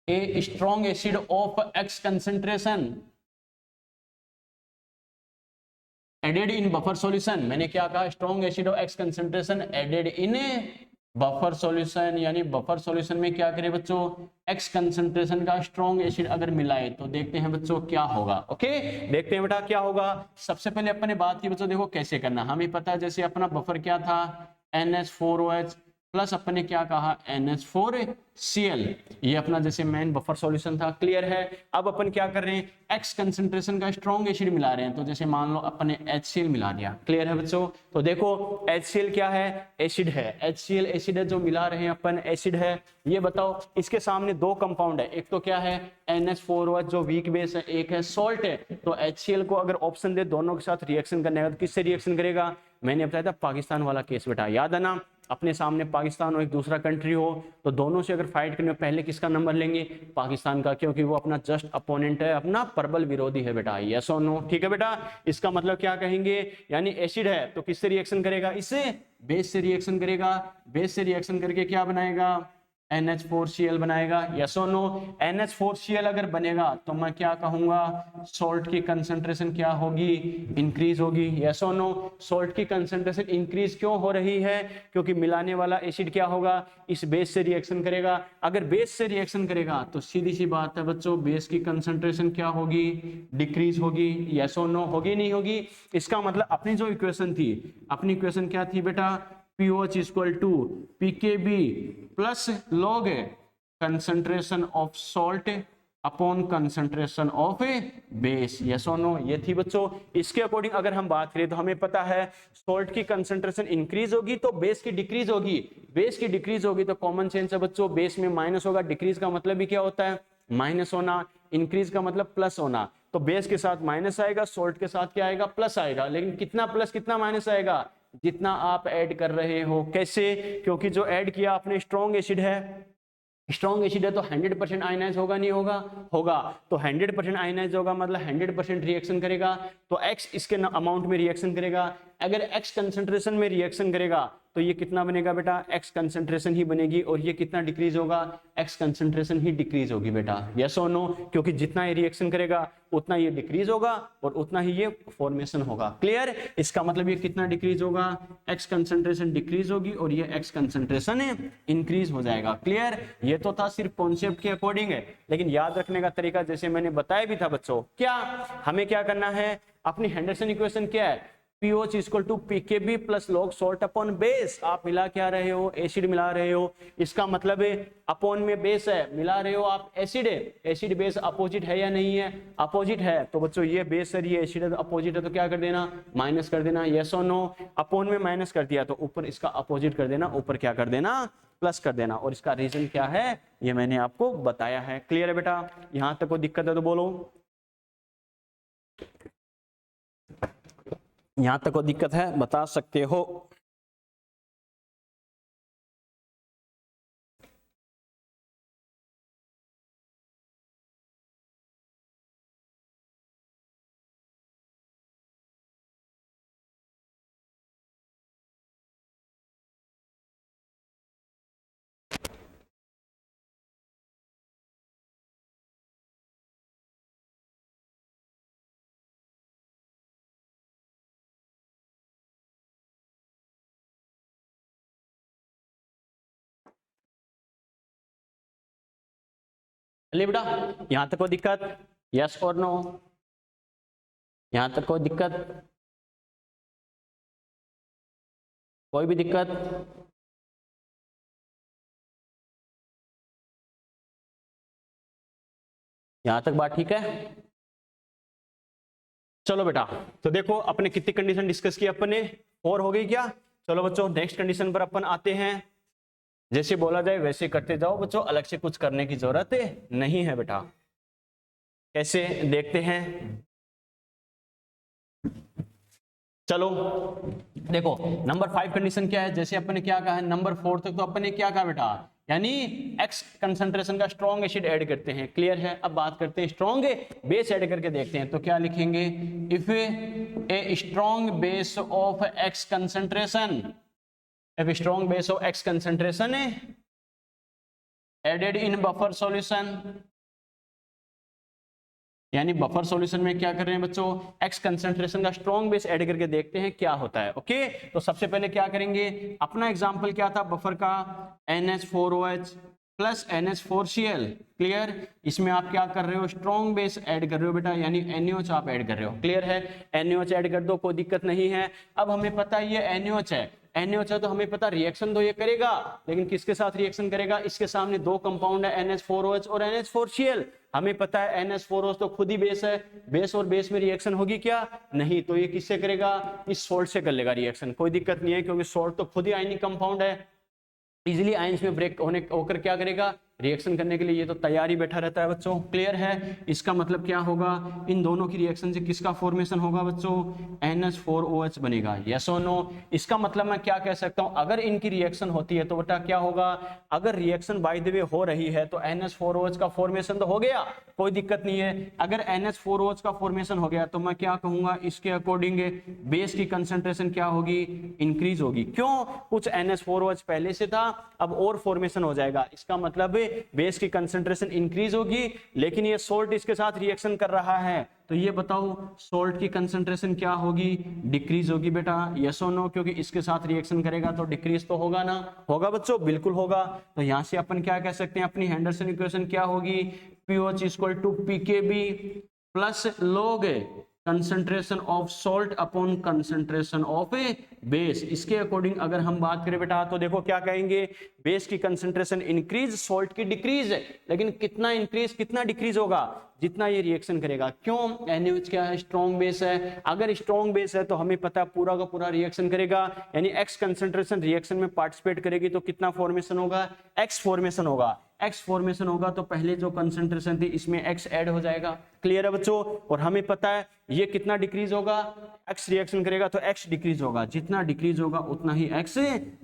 a strong acid of X concentration added in buffer solution, मैंने क्या कहा, strong acid of X concentration added in buffer solution, यानी बफर सॉल्यूशन में क्या करें बच्चों, X कंसंट्रेशन का स्ट्रॉन्ग एसिड अगर मिलाए तो देखते हैं बच्चों क्या होगा। ओके, देखते हैं बेटा क्या होगा। सबसे पहले अपन ने बात की बच्चों, देखो कैसे करना, हमें पता है जैसे अपना बफर क्या था NH4OH प्लस अपन ने क्या कहा NH4Cl, ये अपना जैसे मेन बफर सॉल्यूशन था। क्लियर है, अब अपन क्या कर रहे हैं, X कंसंट्रेशन का स्ट्रॉन्ग एसिड मिला रहे हैं, तो जैसे मान लो अपन ने HCl मिला दिया। क्लियर है बच्चों, तो देखो HCl क्या है, एसिड है, HCl एसिड है, जो मिला रहे हैं अपन एसिड है। ये बताओ इसके सामने दो कंपाउंड है, एक तो क्या है NH4OH जो वीक बेस है, एक है सॉल्ट है, तो HCl को अगर ऑप्शन दे दोनों के साथ रिएक्शन करने का तो किससे रिएक्शन करेगा, मैंने बताया था पाकिस्तान वाला केस बेटा, याद है ना, अपने सामने पाकिस्तान और एक दूसरा कंट्री हो तो दोनों से अगर फाइट करने पहले किसका नंबर लेंगे, पाकिस्तान का, क्योंकि वो अपना जस्ट अपोनेंट है, अपना प्रबल विरोधी है बेटा। यस और नो, ठीक है बेटा, इसका मतलब क्या कहेंगे, यानी एसिड है तो किससे रिएक्शन करेगा, इससे बेस से रिएक्शन करेगा, बेस से रिएक्शन करके क्या बनाएगा NH4Cl बनाएगा। यस और नो, NH4Cl अगर बनेगा तो मैं क्या कहूंगा, सॉल्ट की कंसंट्रेशन क्या होगी, इंक्रीज होगी। यस और नो, सॉल्ट की कंसंट्रेशन इंक्रीज क्यों हो रही है, क्योंकि मिलाने वाला एसिड क्या होगा, इस बेस से रिएक्शन करेगा। अगर बेस से रिएक्शन करेगा तो सीधी सी बात है बच्चों, बेस की कंसंट्रेशन क्या होगी, डिक्रीज होगी। यस और नो, होगी नहीं होगी, इसका मतलब अपनी जो इक्वेशन थी, अपनी इक्वेशन क्या थी बेटा, POH equal to PKB plus log concentration of salt upon concentration of base. Yes और नो, ये थी बच्चों। इसके अकॉर्डिंग अगर हम बात करें तो हमें पता है सॉल्ट की कंसंट्रेशन इंक्रीज होगी तो बेस की डिक्रीज होगी, बेस की डिक्रीज होगी तो कॉमन सेंस है बच्चों, बेस में माइनस होगा, डिक्रीज का मतलब भी क्या होता है माइनस होना, इंक्रीज का मतलब प्लस होना, तो बेस के साथ माइनस आएगा, सोल्ट के साथ क्या आएगा, प्लस आएगा। लेकिन कितना प्लस कितना माइनस आएगा, जितना आप ऐड कर रहे हो। कैसे, क्योंकि जो ऐड किया आपने स्ट्रॉन्ग एसिड है, स्ट्रॉन्ग एसिड है तो 100% आयनाइज होगा नहीं होगा, होगा। तो 100% आयनाइज होगा मतलब 100% रिएक्शन करेगा, तो x इसके अमाउंट में रिएक्शन करेगा। अगर x कंसंट्रेशन में रिएक्शन करेगा तो ये कितना बनेगा बेटा, x कंसंट्रेशन ही बनेगी, और ये कितना डिक्रीज होगा, x कंसंट्रेशन ही डिक्रीज होगी बेटा। यस और नो, क्योंकि जितना ये रिएक्शन करेगा उतना ये डिक्रीज होगा और उतना ही ये फॉर्मेशन होगा। क्लियर, इसका मतलब ये कितना डिक्रीज होगा, x कंसंट्रेशन डिक्रीज होगी और ये x कंसंट्रेशन इंक्रीज हो जाएगा। क्लियर, ये तो था सिर्फ कॉन्सेप्ट के अकॉर्डिंग है, लेकिन याद रखने का तरीका जैसे मैंने बताया भी था बच्चों, क्या हमें क्या करना है, अपनी हेंडरसन इक्वेशन क्या है, POH equal to PKB plus log salt upon base. आप मिला क्या रहे हो, एसिड मिला रहे हो, इसका मतलब है अपॉन में बेस है, मिला रहे हो आप एसिड है, एसिड बेस अपोजिट है या नहीं है, अपोजिट है। तो बच्चों ये बेस है, ये एसिड है, अपोजिट है तो क्या कर देना, माइनस कर देना। यस और नो, अपॉन में माइनस कर दिया तो ऊपर इसका अपोजिट कर देना, ऊपर क्या कर देना, प्लस कर देना। और इसका रीजन क्या है ये मैंने आपको बताया है। क्लियर है बेटा, यहां तक कोई दिक्कत है तो बोलो, यहां तक कोई दिक्कत है बता सकते हो। चलिए बेटा, यहां तक कोई दिक्कत, यस और नो, यहां तक कोई दिक्कत, कोई भी दिक्कत, यहां तक बात ठीक है। चलो बेटा, तो देखो अपने कितनी कंडीशन डिस्कस की अपने, 4 हो गई क्या। चलो बच्चों नेक्स्ट कंडीशन पर अपन आते हैं, जैसे बोला जाए वैसे करते जाओ बच्चों, अलग से कुछ करने की जरूरत नहीं है बेटा। कैसे देखते हैं, चलो देखो नंबर 5 कंडीशन क्या है, जैसे अपन ने क्या कहा है नंबर 4 तक, तो अपन ने क्या कहा बेटा, यानी x कंसंट्रेशन का स्ट्रॉन्ग एसिड ऐड करते हैं। क्लियर है, अब बात करते हैं स्ट्रॉन्ग बेस ऐड करके देखते हैं, तो क्या लिखेंगे, if a strong base of x concentration, if strong base of x concentration added in buffer solution, यानी बफर सॉल्यूशन में क्या कर रहे हैं बच्चों, x कंसंट्रेशन का स्ट्रॉन्ग बेस ऐड करके देखते हैं क्या होता है। ओके, तो सबसे पहले क्या करेंगे, अपना एग्जांपल क्या था बफर का, NH4OH प्लस NH4Cl। क्लियर, इसमें आप क्या कर रहे हो, स्ट्रॉन्ग बेस ऐड कर रहे हो बेटा, यानी NaOH आप ऐड कर रहे हो। क्लियर है, NaOH ऐड कर दो, कोई दिक्कत नहीं है। अब हमें पता है ये NaOH है, NaOH है तो हमें पता रिएक्शन तो ये करेगा, लेकिन किसके साथ रिएक्शन करेगा, इसके सामने दो कंपाउंड है NH4OH और NH4Cl। हमें पता है NH4OH तो खुद ही बेस है, बेस और बेस में रिएक्शन होगी क्या, नहीं, तो ये किससे करेगा, इस सोल्ट से कर लेगा रिएक्शन। कोई दिक्कत नहीं है, क्योंकि सोल्ट तो खुद ही आयनिक कंपाउंड है, इजीली आयंस में ब्रेक होकर क्या करेगा, रिएक्शन करने के लिए ये तो तैयारी बैठा रहता है बच्चों। क्लियर है, इसका मतलब क्या होगा, इन दोनों की रिएक्शन से किसका फॉर्मेशन होगा बच्चों, NH4OH बनेगा। यस और नो, इसका मतलब मैं क्या कह सकता हूं, अगर इनकी रिएक्शन होती है तो बेटा क्या होगा, अगर रिएक्शन बाय द वे हो रही है तो NH4OH का फॉर्मेशन तो हो गया, कोई दिक्कत नहीं है। अगर NH4OH का फॉर्मेशन हो गया तो मैं क्या कहूंगा, इसके अकॉर्डिंग बेस की कंसंट्रेशन क्या होगी, इंक्रीज होगी। क्यों, कुछ NH4OH पहले से था, अब और फॉर्मेशन हो जाएगा, इसका मतलब बेस की कंसंट्रेशन इंक्रीज होगी, लेकिन ये सोल्ट इसके साथ रिएक्शन कर रहा है, तो ये बताओ सोल्ट की कंसंट्रेशन क्या होगी, डिक्रीज होगी बेटा। यस और नो, क्योंकि इसके साथ रिएक्शन करेगा तो डिक्रीज तो होगा ना, होगा बच्चों, बिल्कुल होगा। तो यहां से अपन क्या कह सकते हैं, अपनी हेंडरसन इक्वेशन क्या होगी, POH equal to PKB plus log concentration of salt upon concentration of a base. इसके अकॉर्डिंग अगर हम बात करें बेटा, तो देखो क्या कहेंगे, बेस की कंसंट्रेशन इंक्रीज, सॉल्ट की डिक्रीज, लेकिन कितना इंक्रीज कितना डिक्रीज होगा, जितना ये रिएक्शन करेगा। क्यों, NaOH क्या है, स्ट्रॉन्ग बेस है, अगर स्ट्रॉन्ग बेस है तो हमें पता है पूरा का पूरा रिएक्शन करेगा, यानी x कंसंट्रेशन रिएक्शन में पार्टिसिपेट करेगी तो कितना फॉर्मेशन होगा, x फॉर्मेशन होगा। एक्स फॉर्मेशन होगा तो पहले जो कंसंट्रेशन थी इसमें एक्स ऐड हो जाएगा। क्लियर है बच्चों? और हमें पता है ये कितना डिक्रीज होगा, एक्स रिएक्शन करेगा तो एक्स डिक्रीज होगा, जितना डिक्रीज होगा उतना ही एक्स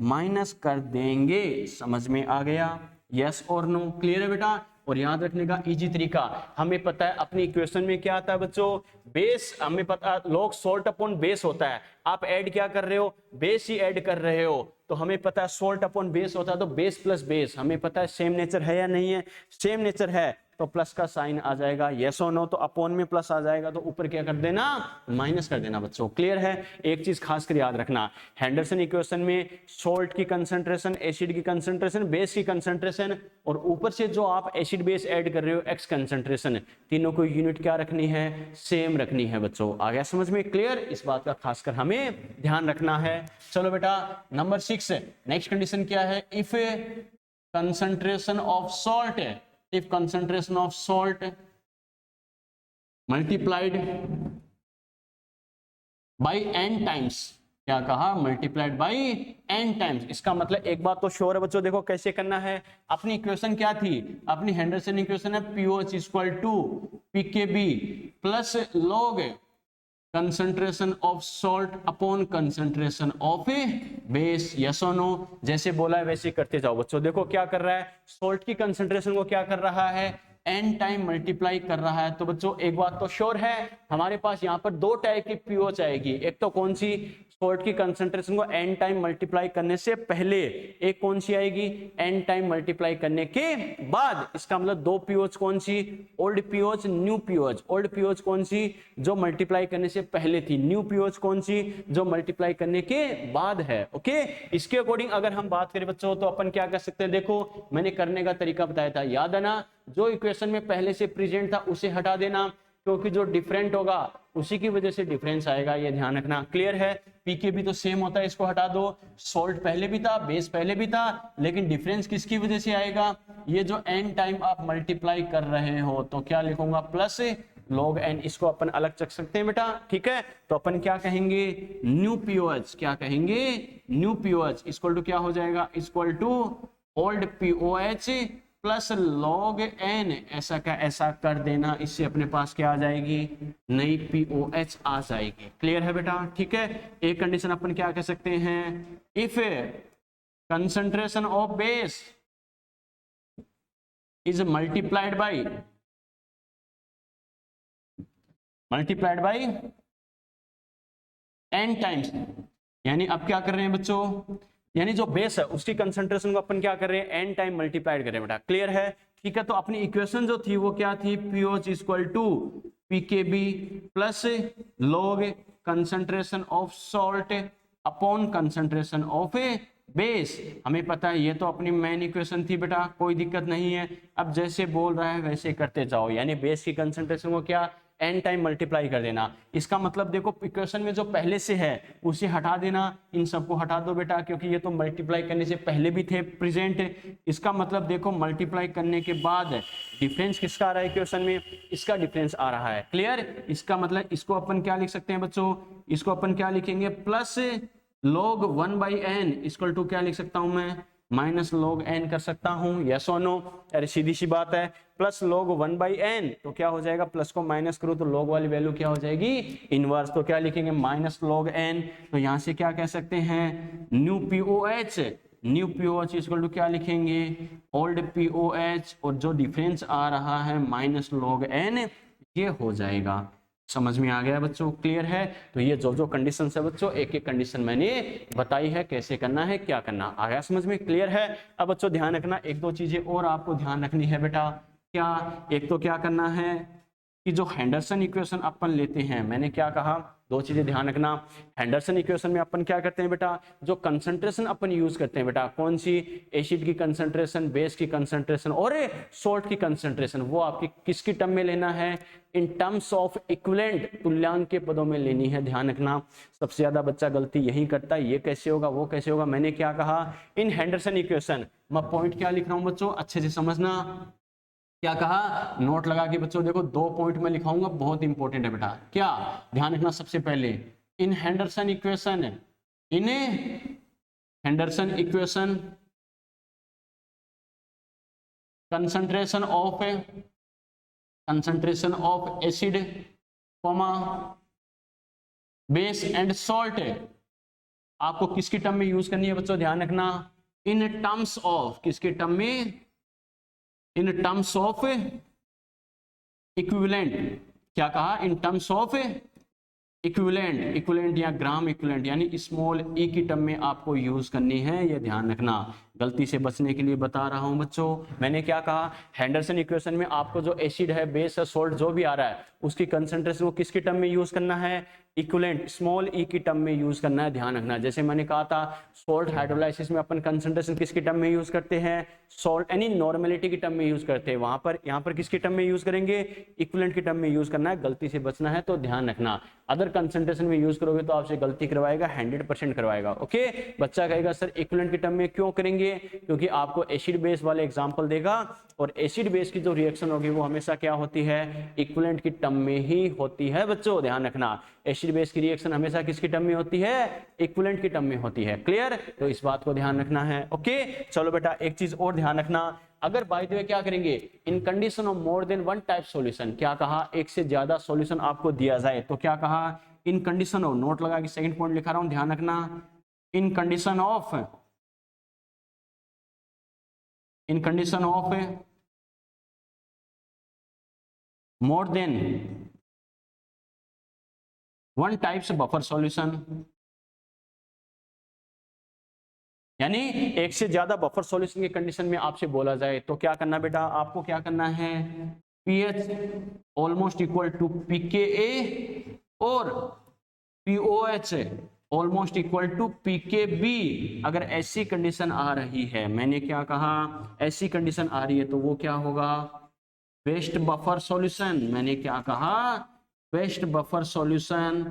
माइनस कर देंगे। समझ में आ गया? यस और नो? क्लियर है बेटा? और याद रखने का इजी तरीका, हमें पता है अपनी इक्वेशन में क्या आता है बच्चों, बेस, हमें पता log सोल्ट अपॉन बेस होता है। आप ऐड क्या कर रहे हो, बेस ही ऐड कर रहे हो, तो हमें पता है सोल्ट अपॉन बेस होता है, तो बेस प्लस बेस, हमें पता है सेम नेचर है या नहीं है, सेम नेचर है तो प्लस का साइन आ जाएगा। यस और नो? तो अपॉन में प्लस आ जाएगा तो ऊपर क्या कर देना, माइनस कर देना बच्चों। क्लियर है? एक चीज खास कर याद रखना, हेंडरसन इक्वेशन में सोल्ट की कंसंट्रेशन, एसिड की कंसंट्रेशन, बेस की कंसंट्रेशन और ऊपर से जो आप एसिड बेस ऐड कर रहे हो एक्स कंसंट्रेशन, तीनों को यूनिट क्या रखनी है, सेम रखनी है बच्चों। आ गया समझ में? क्लियर? इस बात का खासकर हमें ध्यान रखना है। चलो बेटा नंबर 6, नेक्स्ट कंडीशन क्या है, if concentration of salt, if concentration of salt multiplied by n times, क्या कहा, मल्टीप्लाइड बाई n टाइम्स। इसका मतलब एक बात तो श्योर है बच्चों, देखो कैसे करना है, अपनी इक्वेशन क्या थी, अपनी हेंडरसन इक्वेशन है POH equal to PKB plus log concentration of salt upon concentration of base. Yes और नो? जैसे बोला है वैसे करते जाओ बच्चों। देखो क्या कर रहा है, सॉल्ट की कंसंट्रेशन को क्या कर रहा है, n टाइम मल्टीप्लाई कर रहा है। तो बच्चों एक बात तो श्योर है, हमारे पास यहाँ पर दो टाइप की पीओच आएगी, एक तो कौन सी, सॉल्ट की कंसंट्रेशन को n टाइम मल्टीप्लाई करने से पहले, एक कौन सी आएगी, n टाइम मल्टीप्लाई करने के बाद। इसका मतलब दो पीओच कौन सी, ओल्ड पीओच, न्यू पीओच। ओल्ड पीओच कौन सी, जो मल्टीप्लाई करने से पहले थी, न्यू पीओच कौन सी, जो मल्टीप्लाई करने के बाद है। ओके, इसके अकॉर्डिंग अगर हम बात करें बच्चों तो अपन क्या कर सकते हैं, देखो मैंने करने का तरीका बताया था, याद है ना, जो इक्वेशन में पहले से प्रेजेंट था उसे हटा देना, क्योंकि जो डिफरेंट होगा उसी की वजह से डिफरेंस आएगा, ये ध्यान रखना। क्लियर है? पीके भी तो सेम होता है, इसको हटा दो, सॉल्ट पहले भी था, बेस पहले भी था, लेकिन डिफरेंस किसकी वजह से आएगा, ये जो n टाइम आप मल्टीप्लाई कर रहे हो, तो क्या लिखूंगा, प्लस log n। इसको अपन अलग रख सकते हैं बेटा, ठीक है? तो अपन क्या कहेंगे, न्यू पीओएच, क्या कहेंगे, न्यू पीओएच इक्वल टू क्या हो जाएगा, equal to old pOH plus log n, ऐसा का ऐसा कर देना, इससे अपने पास क्या आ जाएगी, नई POH आ जाएगी। क्लियर है बेटा? ठीक है, एक कंडीशन अपन क्या कह सकते हैं, if concentration of base is multiplied by n times, यानी अब क्या कर रहे हैं बच्चों, यानी जो बेस है उसकी कंसंट्रेशन को अपन क्या कर रहे हैं, n टाइम मल्टीप्लाइड कर रहे हैं बेटा। क्लियर है? ठीक है, तो अपनी इक्वेशन जो थी वो क्या थी, POH equal to PKB plus log concentration of salt upon concentration of base. हमें पता है ये तो अपनी मेन इक्वेशन थी बेटा, कोई दिक्कत नहीं है। अब जैसे बोल रहा है वैसे करते जाओ, यानी बेस की कंसंट्रेशन को क्या, n टाइम मल्टीप्लाई कर देना। इसका मतलब देखो इक्वेशन में जो पहले से है उसे हटा देना, इन सबको हटा दो बेटा, क्योंकि ये तो मल्टीप्लाई करने से पहले भी थे प्रेजेंट। इसका मतलब देखो मल्टीप्लाई करने के बाद डिफरेंस किसका आ रहा है इक्वेशन में, इसका डिफरेंस आ रहा है। क्लियर? इसका मतलब इसको अपन क्या लिख सकते हैं बच्चों, इसको अपन क्या लिखेंगे, plus log 1/n equal to क्या लिख सकता हूं मैं, माइनस log n कर सकता हूं। यस और नो? अरे सीधी सी बात है, प्लस log 1/n तो क्या हो जाएगा, प्लस को माइनस करो तो log वाली वैल्यू क्या हो जाएगी, इनवर्स। तो क्या लिखेंगे, माइनस log n। तो यहां से क्या कह सकते हैं, new POH, new POH equal to क्या लिखेंगे, ओल्ड POH, और जो डिफरेंस आ रहा है माइनस log n, ये हो जाएगा। समझ में आ गया बच्चों? क्लियर है? तो ये जो जो कंडीशन है बच्चों, एक एक कंडीशन मैंने बताई है, कैसे करना है, क्या करना, आ गया समझ में? क्लियर है? अब बच्चों ध्यान रखना, एक दो चीजें और आपको ध्यान रखनी है बेटा। क्या, एक तो क्या करना है कि जो हेंडरसन इक्वेशन अपन लेते हैं, मैंने क्या कहा, दो चीजें ध्यान रखना। हेंडरसन इक्वेशन में अपन क्या करते हैं बेटा, जो कंसंट्रेशन अपन यूज करते हैं बेटा, कौन सी, एसिड की कंसंट्रेशन, बेस की कंसंट्रेशन और सॉल्ट की कंसंट्रेशन, वो आपकी किसकी टर्म में लेना है, इन टर्म्स ऑफ इक्विवेलेंट, तुल्यांक के पदों में लेनी है। ध्यान रखना, सबसे ज्यादा बच्चा गलती यही करता है, ये कैसे होगा, वो कैसे होगा। मैंने क्या कहा, इन हेंडरसन इक्वेशन, मैं पॉइंट क्या लिख रहा हूं बच्चों, अच्छे से समझना। क्या कहा, नोट लगा के बच्चों देखो, दो पॉइंट में लिखाऊंगा, बहुत इंपॉर्टेंट है बेटा। क्या ध्यान रखना, सबसे पहले in Henderson equation, in Henderson equation concentration of acid comma base and salt आपको किसकी टर्म में यूज करनी है बच्चों, ध्यान रखना, इन टर्म्स ऑफ, किसके टर्म में, इन टर्म्स ऑफ इक्विवेलेंट, क्या कहा, इन टर्म्स ऑफ इक्विवेलेंट या ग्राम इक्विवेलेंट, यानी स्मॉल ई की टर्म में आपको यूज करनी है, ये ध्यान रखना। गलती से बचने के लिए बता रहा हूं बच्चों, मैंने क्या कहा, हेंडरसन इक्वेशन में आपको जो एसिड है, बेस है, सोल्ट जो भी आ रहा है उसकी कंसंट्रेशन को किसकी टर्म में यूज करना है, इक्विवेलेंट स्मॉल ई की टर्म में यूज करना है, ध्यान रखना। जैसे मैंने कहा था सोल्ट हाइड्रोलाइसिस में अपन कंसंट्रेशन किसकी टर्म में यूज करते हैं, सोल्ट यानी नॉर्मेलिटी की टर्म में यूज करते हैं, वहां पर यहाँ पर किसकी टर्म में यूज करेंगे, इक्विवेलेंट की टर्म में यूज करना है, गलती से बचना है तो ध्यान रखना। अदर कंसंट्रेशन में यूज करोगे तो आपसे गलती करवाएगा, 100% करवाएगा। ओके, बच्चा कहेगा सर इक्विवेलेंट की टर्म में क्यों करेंगे, क्योंकि आपको एसिड बेस वाले एग्जांपल देगा और एसिड बेस की जो रिएक्शन होगी वो हमेशा क्या होती है, इक्विवेलेंट की टर्म में ही होती है बच्चों, ध्यान रखना। एसिड बेस की रिएक्शन हमेशा किसकी टर्म में होती है, इक्विवेलेंट की टर्म में होती है, क्लियर, तो इस बात को ध्यान रखना है। ओके, चलो बेटा एक चीज और ध्यान रखना, अगर बाय द वे क्या करेंगे, in condition of more than one type solution, क्या कहा, एक से ज्यादा सॉल्यूशन आपको दिया जाए तो क्या कहा, इन कंडीशन ऑफ, नोट लगा के सेकंड पॉइंट लिखा रहा हूं, ध्यान रखना, in condition of more than one types buffer solution, यानी एक से ज्यादा बफर सॉल्यूशन की कंडीशन में आपसे बोला जाए तो क्या करना बेटा, आपको क्या करना है, pH almost equal to pKa और pOH almost equal to pKb. अगर ऐसी कंडीशन आ रही है, मैंने क्या कहा, ऐसी कंडीशन आ रही है तो वो क्या होगा, बेस्ट बफर सॉल्यूशन। मैंने क्या कहा, बेस्ट बफर सॉल्यूशन।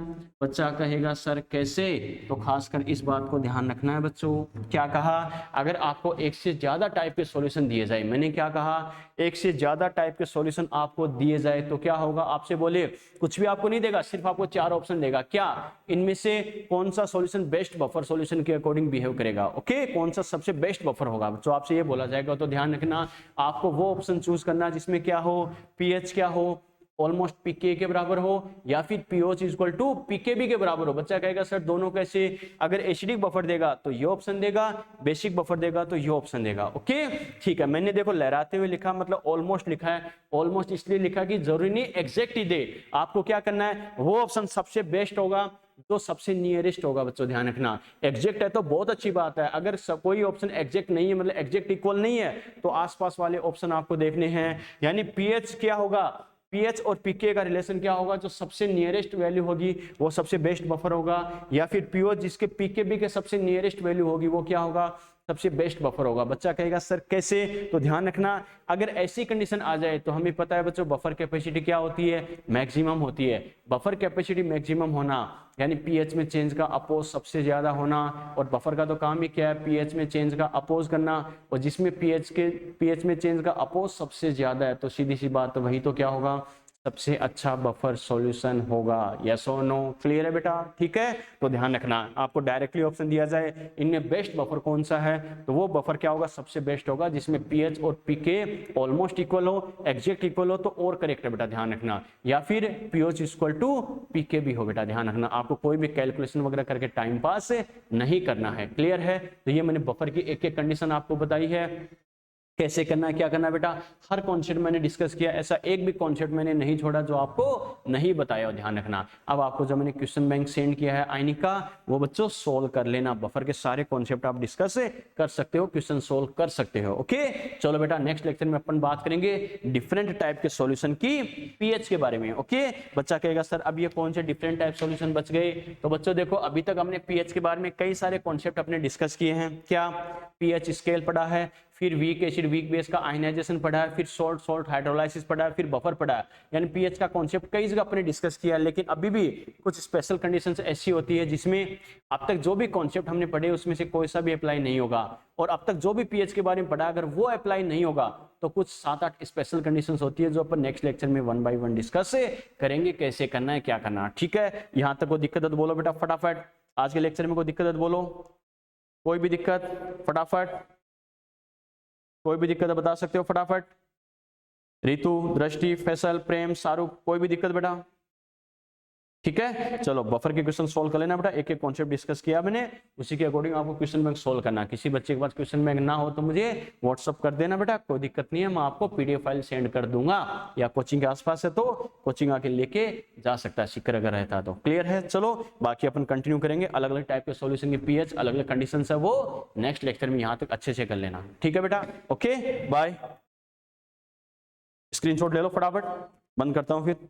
बच्चा कहेगा सर कैसे, तो खासकर इस बात को ध्यान रखना है बच्चों, क्या कहा, अगर आपको एक से ज्यादा टाइप के सॉल्यूशन दिए जाए, मैंने क्या कहा, एक से ज्यादा टाइप के सॉल्यूशन आपको दिए जाए तो क्या होगा, आपसे बोले कुछ भी आपको नहीं देगा, सिर्फ आपको 4 ऑप्शन देगा, क्या, इनमें से कौन सा सॉल्यूशन बेस्ट बफर सॉल्यूशन के अकॉर्डिंग बिहेव करेगा, ओके, कौन सा सबसे बेस्ट बफर होगा, तो आपसे ये बोला जाएगा, तो ध्यान रखना आपको वो ऑप्शन चूज करना जिसमें क्या हो, पीएच क्या हो, ऑलमोस्ट पीके के बराबर हो, या फिर पीओच इक्वल टू पीकेबी के बराबर हो। बच्चा कहेगा सर दोनों कैसे, अगर एसिडिक बफर देगा तो ये ऑप्शन देगा, बेसिक बफर देगा तो ये ऑप्शन देगा, ओके ठीक है। मैंने देखो लहराते हुए लिखा, मतलब ऑलमोस्ट लिखा है, ऑलमोस्ट इसलिए लिखा कि जरूरी नहीं एग्जैक्ट ही दे, आपको क्या करना है, वो ऑप्शन सबसे बेस्ट होगा जो सबसे नियरेस्ट होगा। बच्चों ध्यान रखना, एग्जैक्ट है तो बहुत अच्छी बात है, अगर कोई ऑप्शन एग्जैक्ट नहीं है, मतलब एग्जैक्ट इक्वल नहीं है, तो आसपास वाले ऑप्शन आपको देखने हैं, यानी पीएच क्या होगा, पीएच और पीके का रिलेशन क्या होगा, जो सबसे नियरेस्ट वैल्यू होगी वो सबसे बेस्ट बफर होगा, या फिर पीओ जिसके पीकेबी के सबसे नियरेस्ट वैल्यू होगी वो क्या होगा, सबसे बेस्ट बफर होगा। बच्चा कहेगा सर कैसे, तो ध्यान रखना, अगर ऐसी कंडीशन आ जाए तो हमें पता है बच्चों बफर कैपेसिटी क्या होती है, मैक्सिमम होती है। बफर कैपेसिटी मैक्सिमम होना यानी पीएच में चेंज का अपोज सबसे ज्यादा होना, और बफर का तो काम ही क्या है, पीएच में चेंज का अपोज करना, और जिसमें पीएच में चेंज का अपोज सबसे ज्यादा है तो सीधी सी बात, तो वही तो क्या होगा, सबसे अच्छा बफर सॉल्यूशन होगा। यस और नो, क्लियर है बेटा, ठीक है, तो ध्यान रखना, आपको डायरेक्टली ऑप्शन दिया जाए इनमें बेस्ट बफर कौन सा है, तो वो बफर क्या होगा, सबसे बेस्ट होगा जिसमें पीएच और पीके ऑलमोस्ट इक्वल हो, एग्जैक्ट इक्वल हो तो और करेक्ट है बेटा, ध्यान रखना, या फिर पीएच इक्वल टू पीके भी हो बेटा, ध्यान रखना, आपको कोई भी कैलकुलेशन वगैरह करके टाइम पास नहीं करना है, क्लियर है। तो ये मैंने बफर की एक एक कंडीशन आपको बताई है, कैसे करना है, क्या करना है बेटा, हर कॉन्सेप्ट मैंने डिस्कस किया, ऐसा एक भी कॉन्सेप्ट मैंने नहीं छोड़ा जो आपको नहीं बताया, ध्यान रखना। अब आपको जो मैंने क्वेश्चन बैंक सेंड किया है आइनिक का, वो बच्चों सोल्व कर लेना, बफर के सारे कॉन्सेप्ट आप डिस्कस कर सकते हो, क्वेश्चन सोल्व कर सकते हो, ओके। चलो बेटा नेक्स्ट लेक्चर में अपन बात करेंगे डिफरेंट टाइप के सॉल्यूशन की पीएच के बारे में, ओके। बच्चा कहेगा सर अब ये कौन से डिफरेंट टाइप सॉल्यूशन बच गए, तो बच्चों देखो अभी तक हमने पीएच के बारे में कई सारे कॉन्सेप्ट अपने डिस्कस किए हैं, क्या, पीएच स्केल पढ़ा है, फिर वीक एसिड वीक बेस का आयनाइजेशन पढ़ा है, फिर सॉल्ट हाइड्रोलाइसिस पढ़ा है, फिर बफर पढ़ा है, यानी पीएच का कॉन्सेप्ट कई जगह अपने डिस्कस किया है। लेकिन अभी भी कुछ स्पेशल कंडीशंस ऐसी होती है जिसमें अब तक जो भी कॉन्सेप्ट हमने पढ़े उसमें से कोई सा भी अप्लाई नहीं होगा, और अब तक जो भी पीएच के बारे में पढ़ा अगर वो अप्लाई नहीं होगा तो कुछ 7-8 स्पेशल कंडीशंस होती है जो अपन नेक्स्ट लेक्चर में 1 बाय 1 डिस्कस करेंगे, कैसे करना है, क्या करना है, ठीक है। यहां तक कोई दिक्कत है तो बोलो बेटा फटाफट, आज के लेक्चर में कोई दिक्कत है तो बोलो, कोई भी दिक्कत फटाफट, कोई भी दिक्कत है बता सकते हो फटाफट। रितु, दृष्टि, फैसल, प्रेम, शाहरुख, कोई भी दिक्कत बेटा? ठीक है, चलो बफर के क्वेश्चन सोल्व कर लेना बेटा। एक एक कॉन्सेप्ट डिस्कस किया मैंने, उसी के अकॉर्डिंग आपको क्वेश्चन बैंक सोल्व करना। किसी बच्चे के पास क्वेश्चन बैंक ना हो तो मुझे व्हाट्सअप कर देना बेटा, कोई दिक्कत नहीं है, मैं आपको पीडीएफ फाइल सेंड कर दूंगा, या कोचिंग के आसपास है तो कोचिंग आके लेके जा सकता है शिखर अगर रहता तो। क्लियर है? चलो बाकी अपन कंटिन्यू करेंगे, अलग अलग टाइप के सॉल्यूशन के पीएच, अलग अलग कंडीशन है वो नेक्स्ट लेक्चर में यहाँ तक अच्छे से कर लेना। ठीक है बेटा, ओके बाय। स्क्रीनशॉट ले लो फटाफट, बंद करता हूँ फिर।